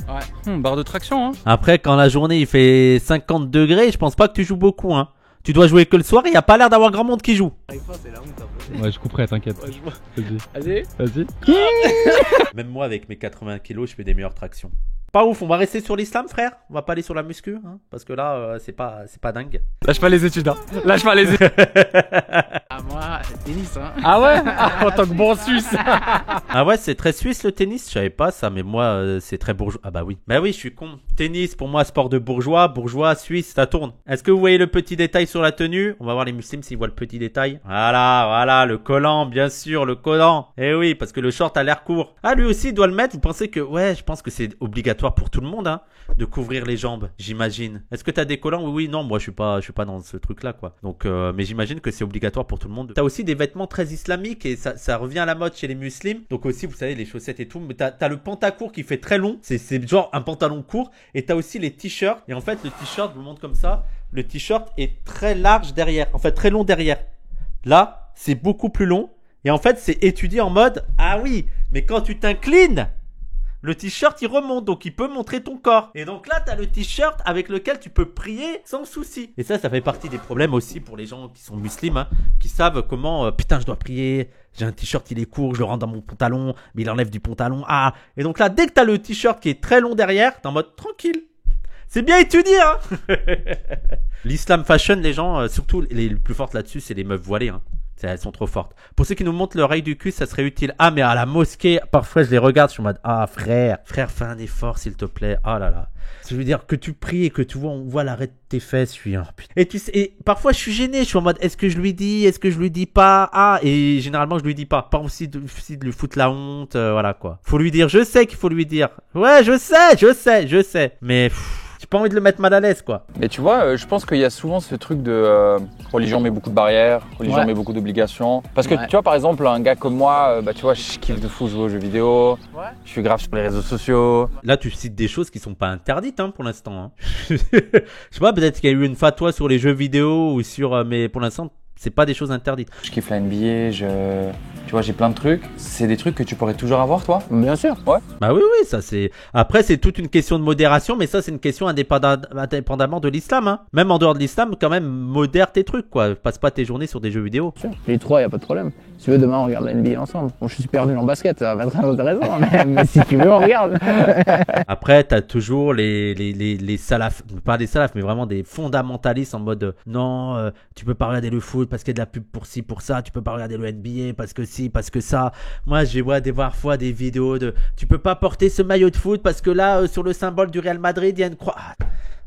Ouais. Barre de traction, hein? Après, quand la journée il fait 50 degrés, je pense pas que tu joues beaucoup, hein. Tu dois jouer que le soir et il n'y a pas l'air d'avoir grand monde qui joue. Ouais, je couperai, t'inquiète. Vas-y. Même moi, avec mes 80 kilos, je fais des meilleures tractions. Pas ouf, on va rester sur l'islam, frère. On va pas aller sur la muscu, hein, parce que là, c'est pas dingue. Lâche pas les études, hein. Lâche pas les études. Ah, moi, tennis, hein. Ah ouais? En tant que bon Suisse. Ah ouais, c'est très suisse le tennis. Je savais pas ça, mais moi, c'est très bourgeois. Ah bah oui. Bah oui, je suis con. Tennis, pour moi, sport de bourgeois, suisse, ça tourne. Est-ce que vous voyez le petit détail sur la tenue? On va voir les musulmans s'ils voient le petit détail. Voilà, le collant, bien sûr, le collant. Eh oui, parce que le short a l'air court. Ah, lui aussi, il doit le mettre. Vous pensez que, ouais, je pense que c'est obligatoire pour tout le monde, hein, de couvrir les jambes, j'imagine. Est-ce que t'as des collants? Oui, non, moi je suis pas dans ce truc-là, quoi. Donc, mais j'imagine que c'est obligatoire pour tout le monde. T'as aussi des vêtements très islamiques et ça revient à la mode chez les musulmans. Donc aussi, vous savez, les chaussettes et tout. Mais t'as le pantacourt qui fait très long. C'est genre un pantalon court. Et t'as aussi les t-shirts. Et en fait, le t-shirt, je vous montre comme ça. Le t-shirt est très large derrière. En fait, très long derrière. Là, c'est beaucoup plus long. Et en fait, c'est étudié en mode, ah oui, mais quand tu t'inclines, le t-shirt il remonte, donc il peut montrer ton corps. Et donc là t'as le t-shirt avec lequel tu peux prier sans souci. Et ça fait partie des problèmes aussi pour les gens qui sont musulmans, hein, qui savent comment, putain je dois prier, j'ai un t-shirt il est court, je le rentre dans mon pantalon, mais il enlève du pantalon, ah. Et donc là dès que t'as le t-shirt qui est très long derrière, t'es en mode tranquille. C'est bien étudié, hein. L'islam fashion, les gens, surtout les plus fortes là-dessus, c'est les meufs voilées, hein. Elles sont trop fortes. Pour ceux qui nous montrent l'oreille du cul, ça serait utile. Ah, mais à la mosquée, parfois je les regarde, je suis en mode, ah frère, fais un effort s'il te plaît. Ah là là. Je veux dire que tu pries et que tu vois, on voit l'arrêt de tes fesses, je suis un putain. Et parfois je suis gêné, je suis en mode, est-ce que je lui dis, est-ce que je lui dis pas? Ah, et généralement je lui dis pas aussi de lui foutre la honte, voilà quoi. Faut lui dire, je sais qu'il faut lui dire. Ouais, je sais. Mais j'ai pas envie de le mettre mal à l'aise, quoi. Mais tu vois, je pense qu'il y a souvent ce truc de religion met beaucoup de barrières, religion met beaucoup d'obligations. Parce que tu vois, par exemple, un gars comme moi, tu vois, je kiffe de fou jouer aux jeux vidéo, je suis grave sur les réseaux sociaux. Là, tu cites des choses qui sont pas interdites, hein, pour l'instant. Hein. Je sais pas, peut-être qu'il y a eu une fatwa sur les jeux vidéo ou sur, mais pour l'instant, c'est pas des choses interdites. Je kiffe la NBA, tu vois, j'ai plein de trucs. C'est des trucs que tu pourrais toujours avoir, toi? Bien sûr. Ouais. Bah oui, oui, ça c'est. Après, c'est toute une question de modération, mais ça, c'est une question indépendamment de l'islam. Hein. Même en dehors de l'islam, quand même, modère tes trucs, quoi. Passe pas tes journées sur des jeux vidéo. Bien sûr. Les trois, y a pas de problème. Si tu veux, demain, on regarde la NBA ensemble. Bon, je suis super nul en basket, ça va être très intéressant, mais si tu veux, on regarde. Après, t'as toujours les salafs, pas des salafs, mais vraiment des fondamentalistes en mode non, tu peux pas regarder le foot parce qu'il y a de la pub pour ci, pour ça, tu peux pas regarder le NBA parce que si, parce que ça. Moi, j'ai vois parfois des vidéos de tu peux pas porter ce maillot de foot parce que là, sur le symbole du Real Madrid, il y a une croix.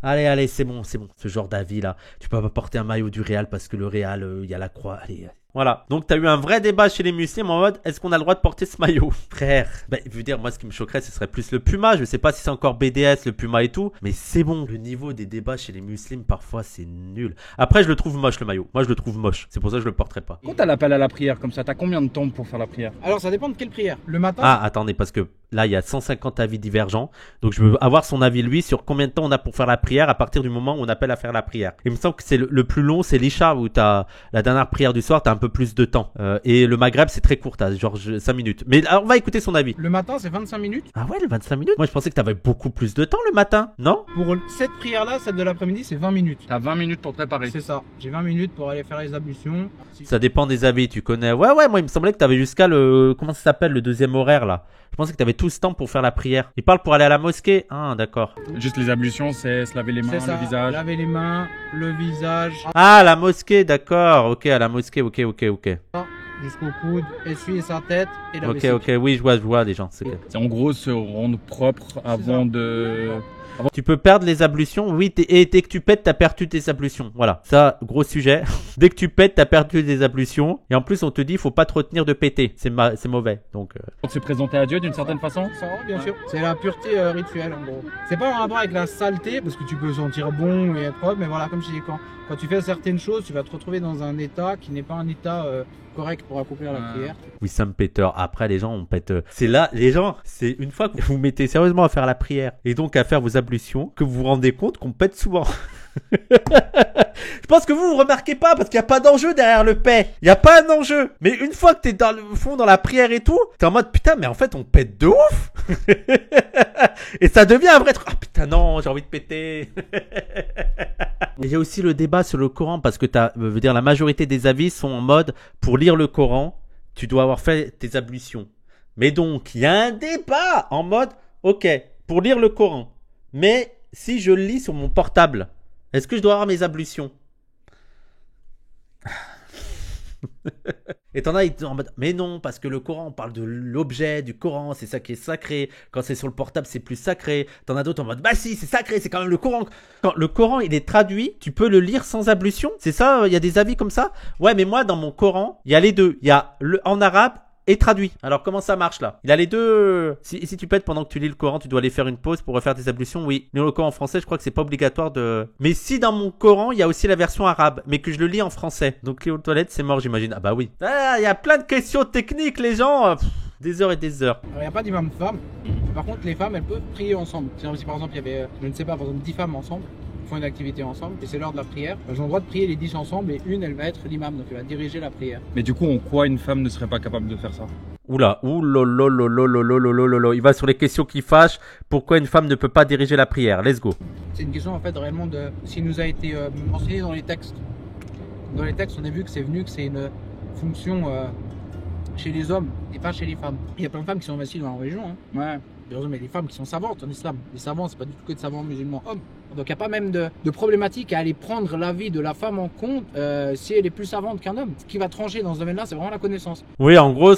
Allez, c'est bon, ce genre d'avis là. Tu peux pas porter un maillot du Real parce que le Real, il y a la croix. Allez. Voilà, donc t'as eu un vrai débat chez les musulmans en mode est-ce qu'on a le droit de porter ce maillot? Frère, je veux dire, moi ce qui me choquerait ce serait plus le Puma, je sais pas si c'est encore BDS, le Puma et tout, mais c'est bon, le niveau des débats chez les musulmans parfois c'est nul. Après je le trouve moche le maillot, moi je le trouve moche, c'est pour ça que je le porterai pas. Quand t'as l'appel à la prière comme ça, t'as combien de temps pour faire la prière? Alors ça dépend de quelle prière. Le matin. Ah attendez, parce que là il y a 150 avis divergents, donc je veux avoir son avis lui sur combien de temps on a pour faire la prière à partir du moment où on appelle à faire la prière. Il me semble que c'est le plus long, c'est l'Isha où t'as la dernière prière du soir, t'as un peu plus de temps. Et le Maghreb c'est très court, t'as genre 5 minutes. Mais alors, on va écouter son avis. Le matin c'est 25 minutes. Ah ouais, le 25 minutes. Moi je pensais que t'avais beaucoup plus de temps le matin, non? Pour cette prière là, celle de l'après-midi, c'est 20 minutes. T'as 20 minutes pour te préparer. C'est ça. J'ai 20 minutes pour aller faire les ablutions. Ça dépend des avis, tu connais. Ouais, moi il me semblait que t'avais jusqu'à le... Comment ça s'appelle, le deuxième horaire là? Je pensais que t'avais tout ce temps pour faire la prière. Il parle pour aller à la mosquée. Ah d'accord. Juste les ablutions, c'est se laver les mains, le visage. Laver les mains, le visage. Ah, la mosquée, d'accord. Ok, à la mosquée, ok. Jusqu'au coude, essuyer sa tête et la Ok, oui, je vois les gens. C'est en gros se rendre propre avant de... Tu peux perdre les ablutions, oui, et dès que tu pètes, t'as perdu tes ablutions. Voilà, ça, gros sujet. Dès que tu pètes, t'as perdu tes ablutions. Et en plus, on te dit, faut pas te retenir de péter. C'est mauvais, donc... Pour se présenter à Dieu d'une certaine façon. Ça, bien sûr. C'est la pureté rituelle, en gros. C'est pas en rapport avec la saleté, parce que tu peux sentir bon et être propre, mais voilà, comme je dis, quand tu fais certaines choses, tu vas te retrouver dans un état qui n'est pas un état correct pour accomplir la prière. Oui, Sam Peter. Après, les gens, on pète... C'est là, les gens, c'est une fois que vous mettez sérieusement à faire la prière, et donc à faire vos ablutions, que vous vous rendez compte qu'on pète souvent. Je pense que vous remarquez pas parce qu'il n'y a pas d'enjeu derrière le paix. Il n'y a pas d'enjeu. Mais une fois que t'es dans le fond, dans la prière et tout, t'es en mode putain, mais en fait on pète de ouf. Et ça devient un vrai truc. Ah putain non, j'ai envie de péter. Il y a aussi le débat sur le Coran parce que veut dire la majorité des avis sont en mode pour lire le Coran, tu dois avoir fait tes ablutions. Mais donc il y a un débat en mode ok, pour lire le Coran. Mais si je le lis sur mon portable, est-ce que je dois avoir mes ablutions? Et t'en as, ils disent en mode, mais non, parce que le Coran, on parle de l'objet du Coran, c'est ça qui est sacré. Quand c'est sur le portable, c'est plus sacré. T'en as d'autres en mode, bah si, c'est sacré, c'est quand même le Coran. Quand le Coran, il est traduit, tu peux le lire sans ablution. C'est ça, il y a des avis comme ça? Ouais, mais moi, dans mon Coran, il y a les deux. Il y a en arabe et traduit. Alors comment ça marche là? Il a les deux. Si tu pètes pendant que tu lis le Coran, tu dois aller faire une pause pour refaire tes ablutions. Oui. Mais le Coran en français, je crois que c'est pas obligatoire de. Mais si dans mon Coran, il y a aussi la version arabe, mais que je le lis en français. Donc les aux toilettes, c'est mort, j'imagine. Ah bah oui. Ah, il y a plein de questions techniques, les gens. Des heures et des heures. Alors, il n'y a pas d'imam femme. Par contre, les femmes, elles peuvent prier ensemble. Si par exemple, il y avait, je ne sais pas, par exemple, 10 femmes ensemble, font une activité ensemble, et c'est l'heure de la prière. Elles ont le droit de prier les 10 ensemble, et une, elle va être l'imam, donc elle va diriger la prière. Mais du coup, en quoi une femme ne serait pas capable de faire ça? Oula, il va sur les questions qui fâchent. Pourquoi une femme ne peut pas diriger la prière? Let's go. C'est une question en fait réellement de s'il nous a été mentionné dans les textes. Dans les textes, on a vu que c'est venu, que c'est une fonction chez les hommes et pas chez les femmes. Il y a plein de femmes qui sont investies dans la religion. Hein. Ouais. Mais les femmes qui sont savantes en islam. Les savants, c'est pas du tout que de savants musulmans hommes. Donc il n'y a pas même de problématique à aller prendre l'avis de la femme en compte si elle est plus savante qu'un homme. Ce qui va trancher dans ce domaine-là, c'est vraiment la connaissance. Oui, en gros,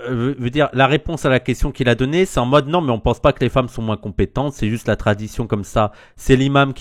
veut dire la réponse à la question qu'il a donnée, c'est en mode non, mais on pense pas que les femmes sont moins compétentes. C'est juste la tradition comme ça. C'est l'imam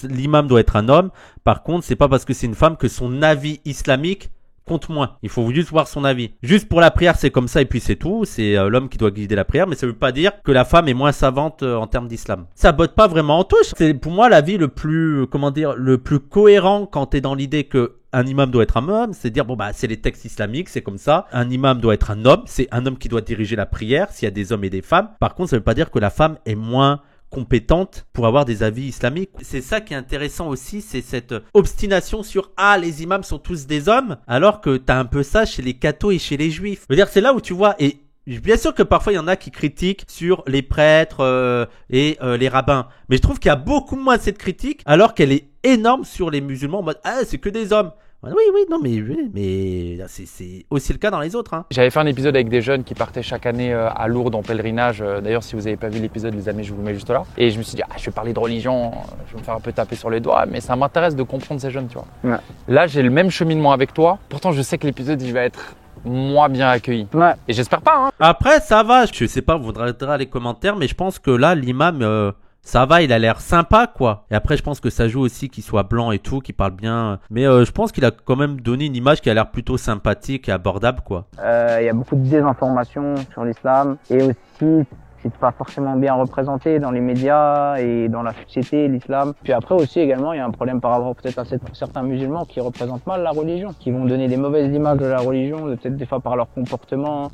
l'imam doit être un homme. Par contre, c'est pas parce que c'est une femme que son avis islamique compte moins. Il faut juste voir son avis. Juste pour la prière, c'est comme ça et puis c'est tout. C'est l'homme qui doit guider la prière, mais ça veut pas dire que la femme est moins savante en termes d'islam. Ça botte pas vraiment en touche. C'est pour moi l'avis le plus, le plus cohérent quand t'es dans l'idée que un imam doit être un homme, c'est dire bon bah c'est les textes islamiques, c'est comme ça. Un imam doit être un homme, c'est un homme qui doit diriger la prière s'il y a des hommes et des femmes. Par contre, ça veut pas dire que la femme est moins compétente pour avoir des avis islamiques. C'est ça qui est intéressant aussi, c'est cette obstination sur les imams sont tous des hommes, alors que t'as un peu ça chez les cathos et chez les juifs. Je veux dire, c'est là où tu vois, et bien sûr que parfois il y en a qui critiquent sur les prêtres et les rabbins, mais je trouve qu'il y a beaucoup moins de cette critique, alors qu'elle est énorme sur les musulmans en mode c'est que des hommes. Oui, non, mais c'est aussi le cas dans les autres. Hein. J'avais fait un épisode avec des jeunes qui partaient chaque année à Lourdes en pèlerinage. D'ailleurs, si vous n'avez pas vu l'épisode, les amis, je vous le mets juste là. Et je me suis dit, je vais parler de religion, je vais me faire un peu taper sur les doigts, mais ça m'intéresse de comprendre ces jeunes, tu vois. Ouais. Là, j'ai le même cheminement avec toi. Pourtant, je sais que l'épisode, il va être moins bien accueilli. Ouais. Et j'espère pas. Hein. Après, ça va. Je sais pas, vous voudrez les commentaires, mais je pense que là, l'imam... ça va, il a l'air sympa, quoi. Et après, je pense que ça joue aussi qu'il soit blanc et tout, qu'il parle bien. Mais je pense qu'il a quand même donné une image qui a l'air plutôt sympathique et abordable, quoi. Il y a beaucoup de désinformation sur l'islam et aussi c'est pas forcément bien représenté dans les médias et dans la société, l'islam. Puis après aussi également, il y a un problème par rapport peut-être à certains musulmans qui représentent mal la religion, qui vont donner des mauvaises images de la religion, peut-être des fois par leur comportement.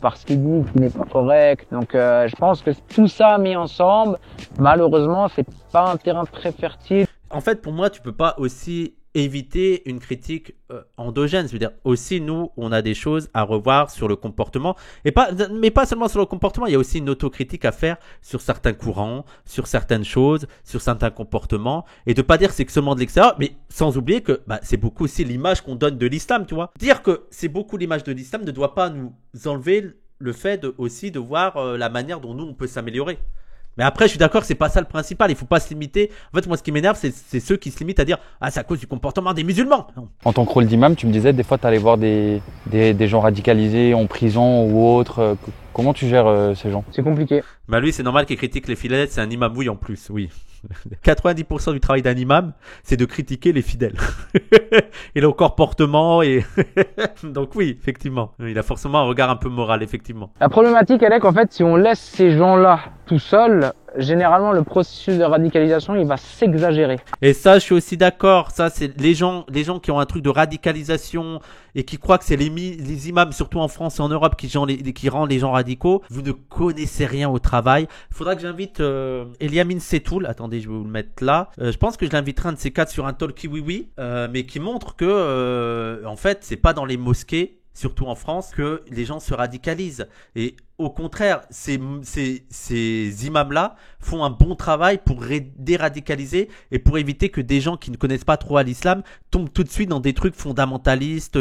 Parce qu'il dit qu'il n'est pas correct. Donc je pense que tout ça mis ensemble, malheureusement, c'est pas un terrain très fertile. En fait, pour moi, tu peux pas aussi éviter une critique endogène. C'est-à-dire aussi, nous, on a des choses à revoir sur le comportement. Mais pas seulement sur le comportement, il y a aussi une autocritique à faire sur certains courants, sur certaines choses, sur certains comportements. Et de pas dire que c'est que seulement de l'extérieur, mais sans oublier que c'est beaucoup aussi l'image qu'on donne de l'islam, tu vois. Dire que c'est beaucoup l'image de l'islam ne doit pas nous enlever le fait aussi de voir la manière dont nous, on peut s'améliorer. Mais après, je suis d'accord que c'est pas ça le principal. Il faut pas se limiter. En fait, moi, ce qui m'énerve, c'est ceux qui se limitent à dire c'est à cause du comportement des musulmans. Non. En tant que rôle d'imam, tu me disais, des fois, tu allais voir des gens radicalisés en prison ou autre. Comment tu gères ces gens? C'est compliqué. Lui, c'est normal qu'il critique les fidèles. C'est un imam, oui, en plus, oui. 90% du travail d'un imam, c'est de critiquer les fidèles. Et leur comportement et donc oui, effectivement, il a forcément un regard un peu moral, effectivement. La problématique, elle est qu'en fait, si on laisse ces gens-là tout seuls, généralement, le processus de radicalisation, il va s'exagérer. Et ça, je suis aussi d'accord. Ça, c'est les gens qui ont un truc de radicalisation et qui croient que c'est les imams, surtout en France et en Europe, qui rendent les gens radicaux. Vous ne connaissez rien au travail. Il faudra que j'invite Eliamine Setoul. Attendez, je vais vous le mettre là. Je pense que je l'inviterai un de ces quatre sur un talkie oui, mais qui montre que, en fait, c'est pas dans les mosquées, surtout en France, que les gens se radicalisent. Et au contraire, ces imams-là font un bon travail pour déradicaliser et pour éviter que des gens qui ne connaissent pas trop à l'islam tombent tout de suite dans des trucs fondamentalistes,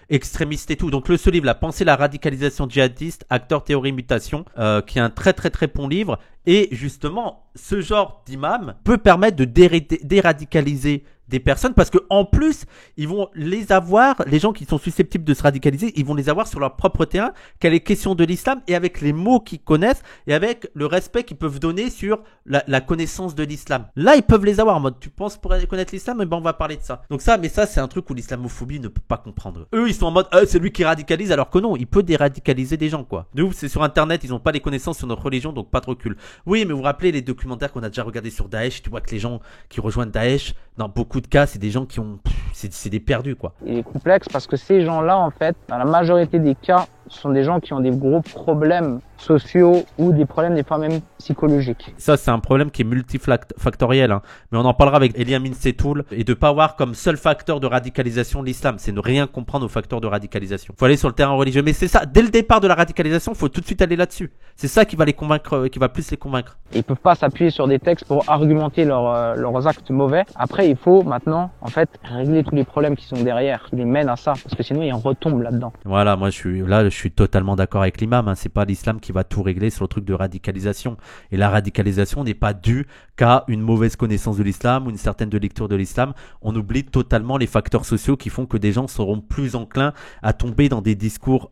extrémistes et tout. Donc le ce livre, La pensée, la radicalisation djihadiste, Acteurs, théorie, mutation, qui est un très très très bon livre. Et justement, ce genre d'imam peut permettre de déradicaliser des personnes parce que en plus, ils vont les avoir, les gens qui sont susceptibles de se radicaliser, ils vont les avoir sur leur propre terrain, qu'elle est question de l'islam et avec les mots qu'ils connaissent et avec le respect qu'ils peuvent donner sur la connaissance de l'islam. Là, ils peuvent les avoir en mode, tu penses pour connaître l'islam, mais on va parler de ça. Donc ça, c'est un truc où l'islamophobie ne peut pas comprendre. Eux, ils sont en mode, c'est lui qui radicalise, alors que non, il peut déradicaliser des gens, quoi. Nous, c'est sur Internet, ils n'ont pas les connaissances sur notre religion, donc pas de recul. Oui, mais vous vous rappelez les documentaires qu'on a déjà regardés sur Daesh, tu vois que les gens qui rejoignent Daesh, dans beaucoup de cas, c'est des gens qui ont, c'est des perdus, quoi. Il est complexe parce que ces gens-là, en fait, dans la majorité des cas, ce sont des gens qui ont des gros problèmes sociaux ou des problèmes des fois même psychologiques. Ça, c'est un problème qui est multifactoriel, hein. Mais on en parlera avec Eliamine Setoul et de pas avoir comme seul facteur de radicalisation l'islam. C'est ne rien comprendre aux facteurs de radicalisation. Faut aller sur le terrain religieux. Mais c'est ça, dès le départ de la radicalisation, faut tout de suite aller là-dessus. C'est ça qui va les convaincre, qui va plus les convaincre. Ils peuvent pas s'appuyer sur des textes pour argumenter leurs actes mauvais. Après, il faut maintenant, en fait, régler tous les problèmes qui sont derrière, qui les mènent à ça. Parce que sinon, ils en retombent là-dedans. Voilà, moi, je suis totalement d'accord avec l'imam, hein. C'est pas l'islam qui va tout régler sur le truc de radicalisation. Et la radicalisation n'est pas due qu'à une mauvaise connaissance de l'islam ou une certaine de lecture de l'islam. On oublie totalement les facteurs sociaux qui font que des gens seront plus enclins à tomber dans des discours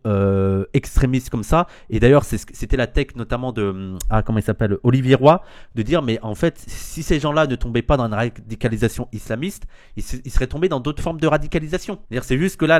extrémistes comme ça. Et d'ailleurs, c'était la tech notamment de comment il s'appelle, Olivier Roy, de dire mais en fait, si ces gens-là ne tombaient pas dans une radicalisation islamiste, ils seraient tombés dans d'autres formes de radicalisation. C'est-à-dire, c'est juste que là,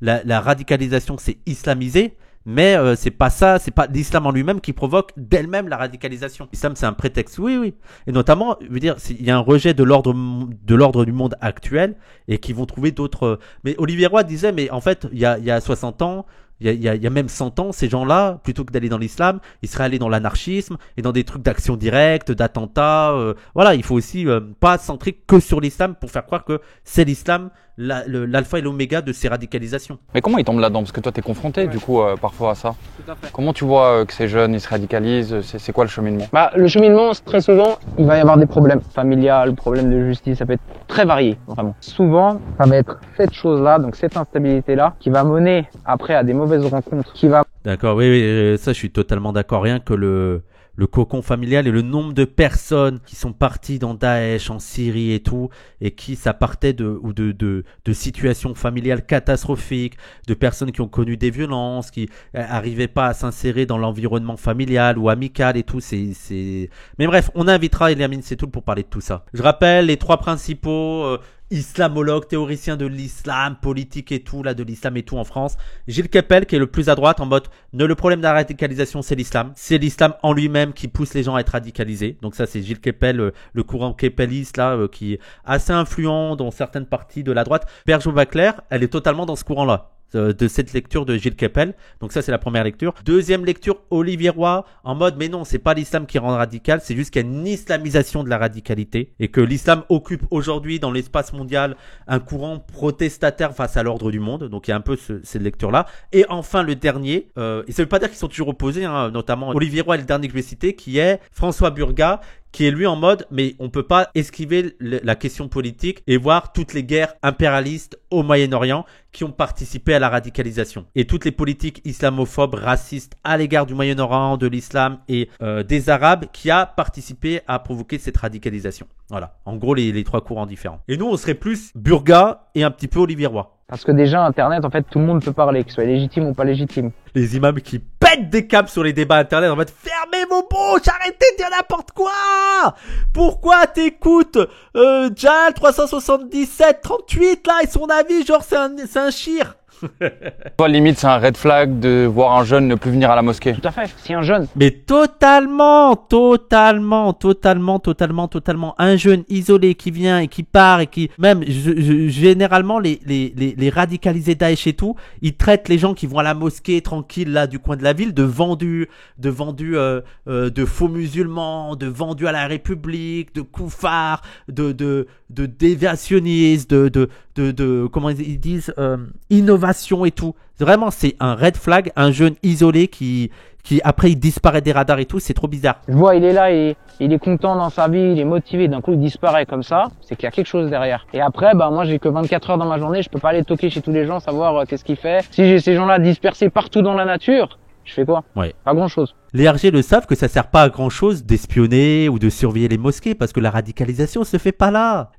la radicalisation s'est islamisée. Mais c'est pas ça, c'est pas l'islam en lui-même qui provoque d'elle-même la radicalisation. L'islam, c'est un prétexte, oui. Et notamment, je veux dire, il y a un rejet de l'ordre du monde actuel et qui vont trouver d'autres. Mais Olivier Roy disait, mais en fait, il y a 60 ans, Il y a même 100 ans, ces gens-là, plutôt que d'aller dans l'islam, ils seraient allés dans l'anarchisme et dans des trucs d'action directe, d'attentats. Voilà, il faut aussi pas centrer que sur l'islam pour faire croire que c'est l'islam l'alpha et l'oméga de ces radicalisations. Mais comment ils tombent là-dedans? Parce que toi, tu es confronté du coup parfois à ça. Tout à fait. Comment tu vois que ces jeunes, ils se radicalisent? C'est quoi le cheminement? Le cheminement, très souvent, il va y avoir des problèmes familiales, problèmes de justice, ça peut être très varié, vraiment. Souvent, ça va être cette chose-là, donc cette instabilité-là, qui va mener après à des mauvaises rencontres, qui va... D'accord, oui, ça je suis totalement d'accord. Rien que le cocon familial et le nombre de personnes qui sont parties dans Daesh, en Syrie et tout, et qui ça partait de situations familiales catastrophiques, de personnes qui ont connu des violences, qui arrivaient pas à s'insérer dans l'environnement familial ou amical et tout. Mais bref, on invitera Eliamine Setoul pour parler de tout ça. Je rappelle les 3 principaux islamologues, théoriciens de l'islam, politique et tout, là, de l'islam et tout en France. Gilles Kepel, qui est le plus à droite, en mode, le problème de la radicalisation, c'est l'islam. C'est l'islam en lui-même qui pousse les gens à être radicalisés. Donc ça, c'est Gilles Kepel, le courant kepeliste, là, qui est assez influent dans certaines parties de la droite. Bergeau Baclair, elle est totalement dans ce courant-là, de cette lecture de Gilles Kepel. Donc ça, c'est la première lecture. Deuxième lecture, Olivier Roy, en mode, mais non, c'est pas l'islam qui rend radical, c'est juste qu'il y a une islamisation de la radicalité et que l'islam occupe aujourd'hui dans l'espace mondial un courant protestataire face à l'ordre du monde. Donc il y a un peu cette lecture-là. Et enfin, le dernier, et ça veut pas dire qu'ils sont toujours opposés, hein, notamment Olivier Roy est le dernier que je vais citer, qui est François Burgat, qui est lui en mode, mais on peut pas esquiver la question politique et voir toutes les guerres impérialistes au Moyen-Orient qui ont participé à la radicalisation. Et toutes les politiques islamophobes, racistes à l'égard du Moyen-Orient, de l'islam et des Arabes qui a participé à provoquer cette radicalisation. Voilà, en gros les 3 courants différents. Et nous, on serait plus Burgat et un petit peu Olivier Roy. Parce que déjà, Internet, en fait, tout le monde peut parler, qu'il soit légitime ou pas légitime. Les imams qui pètent des câbles sur les débats Internet en mode fermez vos bouches, arrêtez de dire n'importe quoi. Pourquoi t'écoutes Jal 377, 38 là et son avis genre c'est un chir. Toi, limite, c'est un red flag de voir un jeune ne plus venir à la mosquée. Tout à fait. Si un jeune... Mais totalement. Un jeune isolé qui vient et qui part et qui... Même, généralement, les radicalisés Daesh et tout, ils traitent les gens qui vont à la mosquée tranquille, là, du coin de la ville, de vendus, de faux musulmans, de vendus à la République, de koufars, de déviationnistes, comment ils disent, innovation et tout. Vraiment, c'est un red flag, un jeune isolé qui après il disparaît des radars et tout, c'est trop bizarre. Je vois, il est là et il est content dans sa vie, il est motivé, d'un coup il disparaît comme ça, c'est qu'il y a quelque chose derrière. Et après, moi j'ai que 24 heures dans ma journée, je peux pas aller toquer chez tous les gens, savoir qu'est-ce qu'il fait. Si j'ai ces gens-là dispersés partout dans la nature, je fais quoi? Ouais. Pas grand-chose. Les RG le savent que ça sert pas à grand chose d'espionner ou de surveiller les mosquées parce que la radicalisation se fait pas là.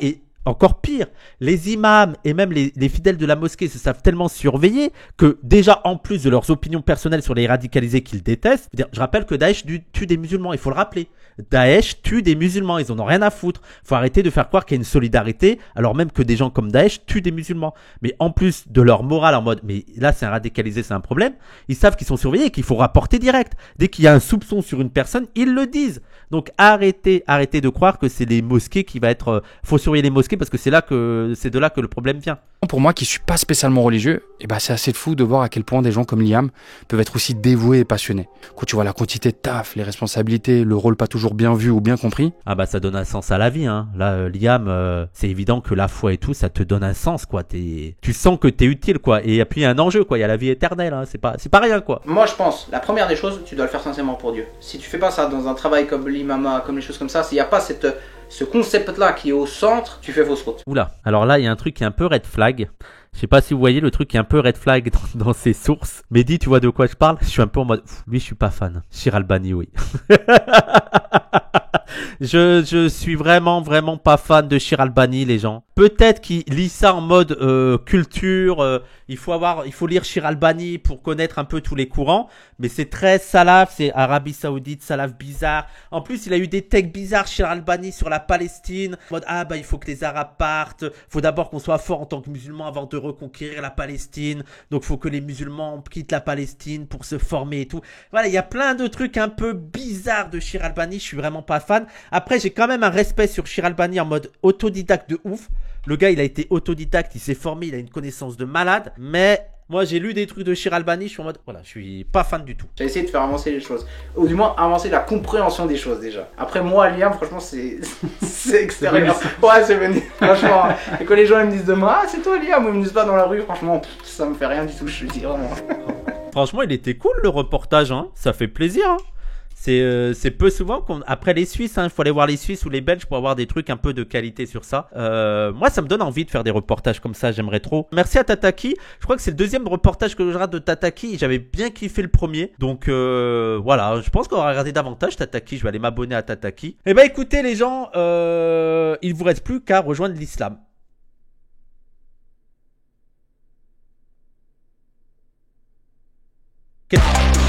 Et encore pire, les imams et même les fidèles de la mosquée se savent tellement surveiller que déjà en plus de leurs opinions personnelles sur les radicalisés qu'ils détestent, je rappelle que Daesh tue des musulmans, il faut le rappeler. Daesh tue des musulmans, ils en ont rien à foutre. Faut arrêter de faire croire qu'il y a une solidarité alors même que des gens comme Daesh tuent des musulmans. Mais en plus de leur morale en mode mais là c'est un radicalisé, c'est un problème, ils savent qu'ils sont surveillés et qu'il faut rapporter direct. Dès qu'il y a un soupçon sur une personne, ils le disent. Donc arrêtez de croire que c'est les mosquées qui va être faut surveiller les mosquées parce que c'est de là que le problème vient. Pour moi qui suis pas spécialement religieux, c'est assez fou de voir à quel point des gens comme Liam peuvent être aussi dévoués et passionnés. Quand tu vois la quantité de taf, les responsabilités, le rôle pas toujours bien vu ou bien compris. Ça donne un sens à la vie, hein. Là, Liam, c'est évident que la foi et tout, ça te donne un sens, quoi. Tu sens que t'es utile, quoi. Et puis il y a un enjeu, quoi. Il y a la vie éternelle, hein. C'est pas rien, quoi. Moi, je pense, la première des choses, tu dois le faire sincèrement pour Dieu. Si tu fais pas ça dans un travail comme l'imama, comme les choses comme ça, s'il n'y a pas ce concept-là qui est au centre, tu fais fausse route. Oula, alors là, il y a un truc qui est un peu red flag. Je sais pas si vous voyez le truc qui est un peu red flag dans ses sources. Mehdi, tu vois de quoi je parle? Je suis un peu en mode, lui, je suis pas fan. Shir Albani, oui. Je suis vraiment pas fan de Shir Albani, les gens. Peut-être qu'il lit ça en mode culture. Il faut lire Shir Albani pour connaître un peu tous les courants. Mais c'est très salaf, c'est Arabie Saoudite, salaf bizarre. En plus, il a eu des textes bizarres, Shir Albani, sur la Palestine. En mode, il faut que les Arabes partent. Faut d'abord qu'on soit fort en tant que musulmans avant de reconquérir la Palestine. Donc, faut que les musulmans quittent la Palestine pour se former et tout. Voilà, il y a plein de trucs un peu bizarres de Shir Albani. Je suis vraiment pas fan. Après, j'ai quand même un respect sur Shir Albani en mode autodidacte de ouf. Le gars, il a été autodidacte, il s'est formé, il a une connaissance de malade. Mais Moi, j'ai lu des trucs de Shir Albani, je suis en mode, voilà, je suis pas fan du tout. J'ai essayé de faire avancer les choses. Ou du moins, avancer la compréhension des choses déjà. Après, moi, Liam, franchement, c'est extérieur. Ouais, c'est venu. Franchement, et quand les gens ils me disent de moi, ah, c'est toi, Liam, ou ils me disent pas dans la rue, franchement, ça me fait rien du tout, je te dis vraiment. Franchement, il était cool le reportage, hein. Ça fait plaisir, hein. C'est peu souvent après les Suisses, il faut aller voir les Suisses ou les Belges pour avoir des trucs un peu de qualité sur ça. Moi, ça me donne envie de faire des reportages comme ça, j'aimerais trop. Merci à Tataki. Je crois que c'est le deuxième reportage que je rate de Tataki. J'avais bien kiffé le premier. Donc voilà, je pense qu'on va regarder davantage Tataki. Je vais aller m'abonner à Tataki. Eh ben écoutez les gens, il vous reste plus qu'à rejoindre l'islam. Qu'est-ce